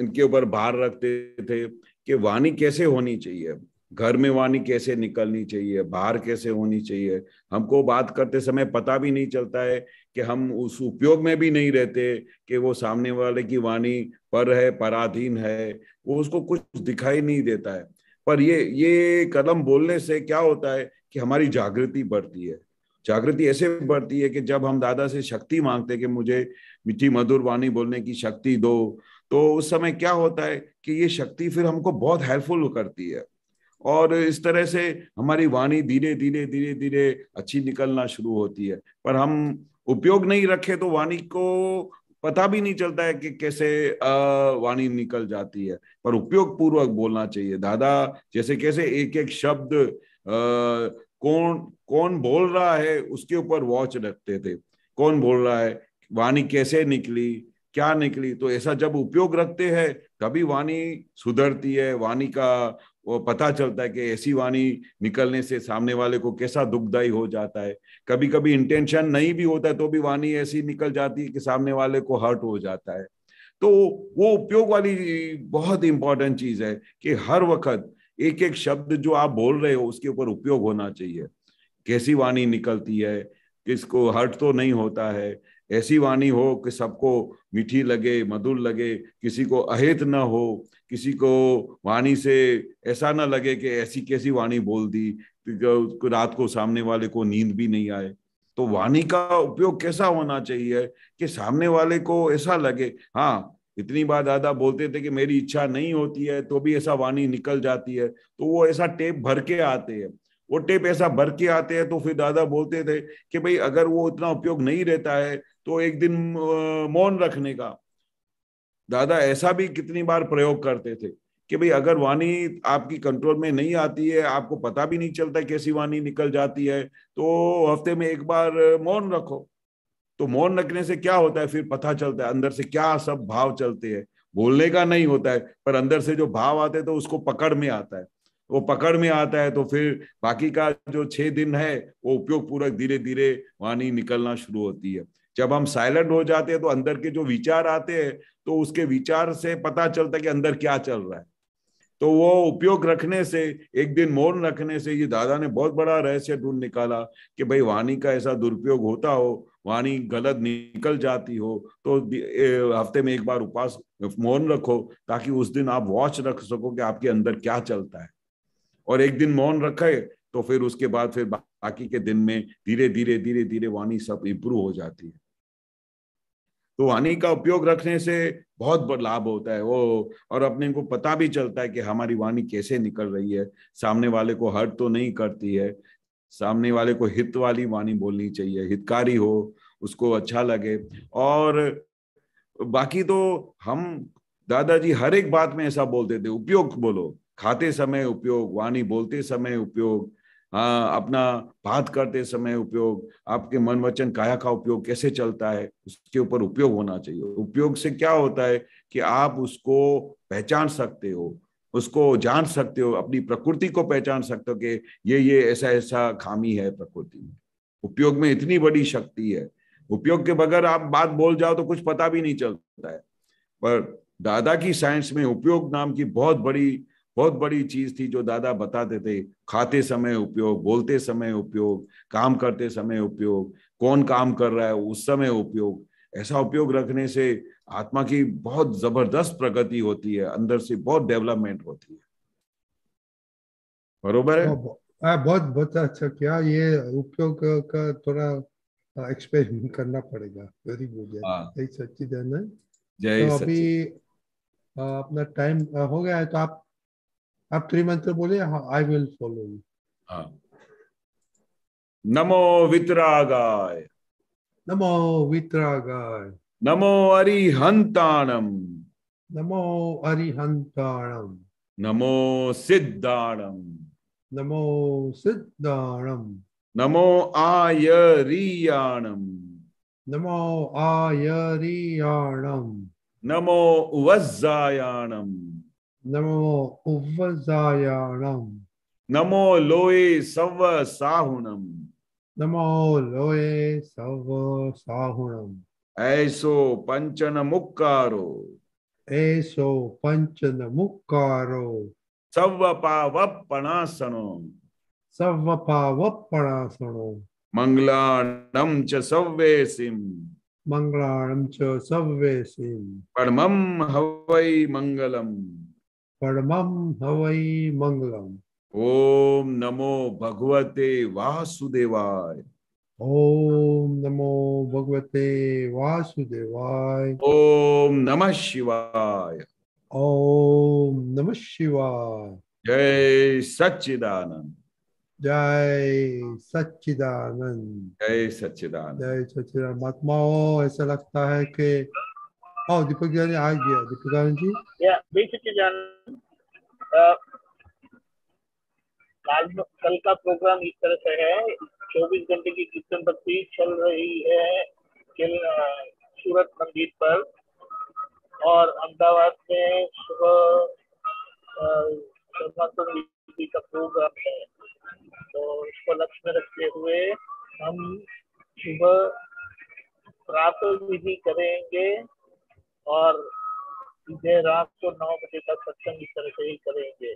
इनके ऊपर भार रखते थे कि वाणी कैसे होनी चाहिए, घर में वाणी कैसे निकलनी चाहिए, बाहर कैसे होनी चाहिए। हमको बात करते समय पता भी नहीं चलता है कि हम उस उपयोग में भी नहीं रहते कि वो सामने वाले की वाणी पर है, पराधीन है, वो उसको कुछ दिखाई नहीं देता है। पर ये कलम बोलने से क्या होता है कि हमारी जागृति बढ़ती है। जागृति ऐसे बढ़ती है कि जब हम दादा से शक्ति मांगते हैं कि मुझे मीठी मधुर वाणी बोलने की शक्ति दो, तो उस समय क्या होता है कि ये शक्ति फिर हमको बहुत हेल्पफुल करती है, और इस तरह से हमारी वाणी धीरे धीरे धीरे धीरे अच्छी निकलना शुरू होती है। पर हम उपयोग नहीं रखे तो वाणी को पता भी नहीं चलता है कि कैसे वाणी निकल जाती है। पर उपयोग पूर्वक बोलना चाहिए। दादा जैसे कैसे एक एक शब्द कौन कौन बोल रहा है उसके ऊपर वॉच रखते थे, कौन बोल रहा है, वाणी कैसे निकली, क्या निकली। तो ऐसा जब उपयोग रखते हैं तभी वाणी सुधरती है, वाणी का वो पता चलता है कि ऐसी वाणी निकलने से सामने वाले को कैसा दुखदाई हो जाता है। कभी कभी इंटेंशन नहीं भी होता है तो भी वाणी ऐसी निकल जाती है कि सामने वाले को हर्ट हो जाता है। तो वो उपयोग वाली बहुत इंपॉर्टेंट चीज है कि हर वक्त एक एक शब्द जो आप बोल रहे हो उसके ऊपर उपयोग होना चाहिए। कैसी वाणी निकलती है, किसको हर्ट तो नहीं होता है, ऐसी वाणी हो कि सबको मीठी लगे, मधुर लगे, किसी को अहित न हो, किसी को वाणी से ऐसा ना लगे कि ऐसी कैसी वाणी बोल दी, रात को सामने वाले को नींद भी नहीं आए। तो वाणी का उपयोग कैसा होना चाहिए कि सामने वाले को ऐसा लगे। हाँ, इतनी बार दादा बोलते थे कि मेरी इच्छा नहीं होती है तो भी ऐसा वाणी निकल जाती है, तो वो ऐसा टेप भर के आते हैं, वो टेप ऐसा भर के आते हैं। तो फिर दादा बोलते थे कि भाई अगर वो इतना उपयोग नहीं रहता है तो एक दिन मौन रखने का। दादा ऐसा भी कितनी बार प्रयोग करते थे कि भाई अगर वाणी आपकी कंट्रोल में नहीं आती है, आपको पता भी नहीं चलता कैसी वाणी निकल जाती है, तो हफ्ते में एक बार मौन रखो। तो मौन रखने से क्या होता है, फिर पता चलता है अंदर से क्या सब भाव चलते हैं। बोलने का नहीं होता है पर अंदर से जो भाव आते हैं तो उसको पकड़ में आता है। वो पकड़ में आता है तो फिर बाकी का जो 6 दिन है वो उपयोग पूर्वक धीरे धीरे वाणी निकलना शुरू होती है। जब हम साइलेंट हो जाते हैं तो अंदर के जो विचार आते हैं तो उसके विचार से पता चलता है कि अंदर क्या चल रहा है। तो वो उपयोग रखने से, एक दिन मौन रखने से, ये दादा ने बहुत बड़ा रहस्य ढूंढ निकाला कि भाई वाणी का ऐसा दुरुपयोग होता हो, वाणी गलत निकल जाती हो, तो हफ्ते में एक बार उपवास मौन रखो ताकि उस दिन आप वॉच रख सको कि आपके अंदर क्या चलता है। और एक दिन मौन रखे तो फिर उसके बाद फिर बाकी के दिन में धीरे धीरे धीरे धीरे वाणी सब इंप्रूव हो जाती है। तो वाणी का उपयोग रखने से बहुत बड़ा लाभ होता है वो, और अपने को पता भी चलता है कि हमारी वाणी कैसे निकल रही है, सामने वाले को हर्ट तो नहीं करती है, सामने वाले को हित वाली वाणी बोलनी चाहिए, हितकारी हो, उसको अच्छा लगे। और बाकी तो हम दादाजी हर एक बात में ऐसा बोलते थे, उपयोग बोलो, खाते समय उपयोग, वाणी बोलते समय उपयोग, हाँ, अपना बात करते समय उपयोग, आपके मन वचन काया का उपयोग कैसे चलता है उसके ऊपर उपयोग होना चाहिए। उपयोग से क्या होता है कि आप उसको पहचान सकते हो, उसको जान सकते हो, अपनी प्रकृति को पहचान सकते हो कि ये ऐसा ऐसा खामी है प्रकृति में। उपयोग में इतनी बड़ी शक्ति है। उपयोग के बगैर आप बात बोल जाओ तो कुछ पता भी नहीं चलता है। पर दादा की साइंस में उपयोग नाम की बहुत बड़ी चीज थी जो दादा बताते थे। खाते समय उपयोग, बोलते समय उपयोग, काम करते समय उपयोग, कौन काम कर रहा है उस समय उपयोग। ऐसा उपयोग रखने से आत्मा की बहुत जबरदस्त प्रगति होती है, अंदर से बहुत डेवलपमेंट होती है। बरोबर है? बहुत बहुत अच्छा किया। ये उपयोग का थोड़ा एक्सपेरिमेंट करना पड़ेगा। Very good. जय सच्चिदानंद। जय तो अभी सच्चिदानंद। अपना टाइम हो गया है, तो आप त्रिमंत्र बोले, आई विल फॉलो यू। हाँ। नमो वितरागाय, नमो वितरागाय, नमो अरिहंताणम, नमो अरिहंताणम, नमो सिद्धाणम, नमो सिद्धाणम, नमो आयरियाणम, नमो आयरियाणम, नमो उवज्जायाणम, नमो उवजायाणम, नमो लोए सव साहुणम, नमो लोए सव साहुणम, ऐसो पंचन मुक्कारो, एसो पंचन मुक्कारो, सव पावपणासनो, सव्वपावपणासनो, मंगलाणं च सव्वेसिम, मंगलाणं च सव्वेसिम, परमं हवै मंगलम। परमं हवै मंगलम। ओम नमो भगवते वासुदेवाय, ओम नमो भगवते वासुदेवाय, ओम नमः शिवाय, ओम नमः शिवाय। जय सच्चिदानंद, जय सच्चिदानंद, जय सच्चिदानंद। जय सच्चिदानंद। महात्माओं, ऐसा लगता है कि दीपक जी आ गया। दीपिका जी, या जान आज कल का प्रोग्राम इस तरह से है, 24 घंटे की कीर्तन भक्ति चल रही है सूरत मंदिर पर, और अहमदाबाद में सुबह जी का प्रोग्राम है। तो इसको लक्ष्य में रखते हुए हम सुबह प्रातः विधि करेंगे और सीधे रात को 9 बजे तक सत्संग इस तरह से ही करेंगे।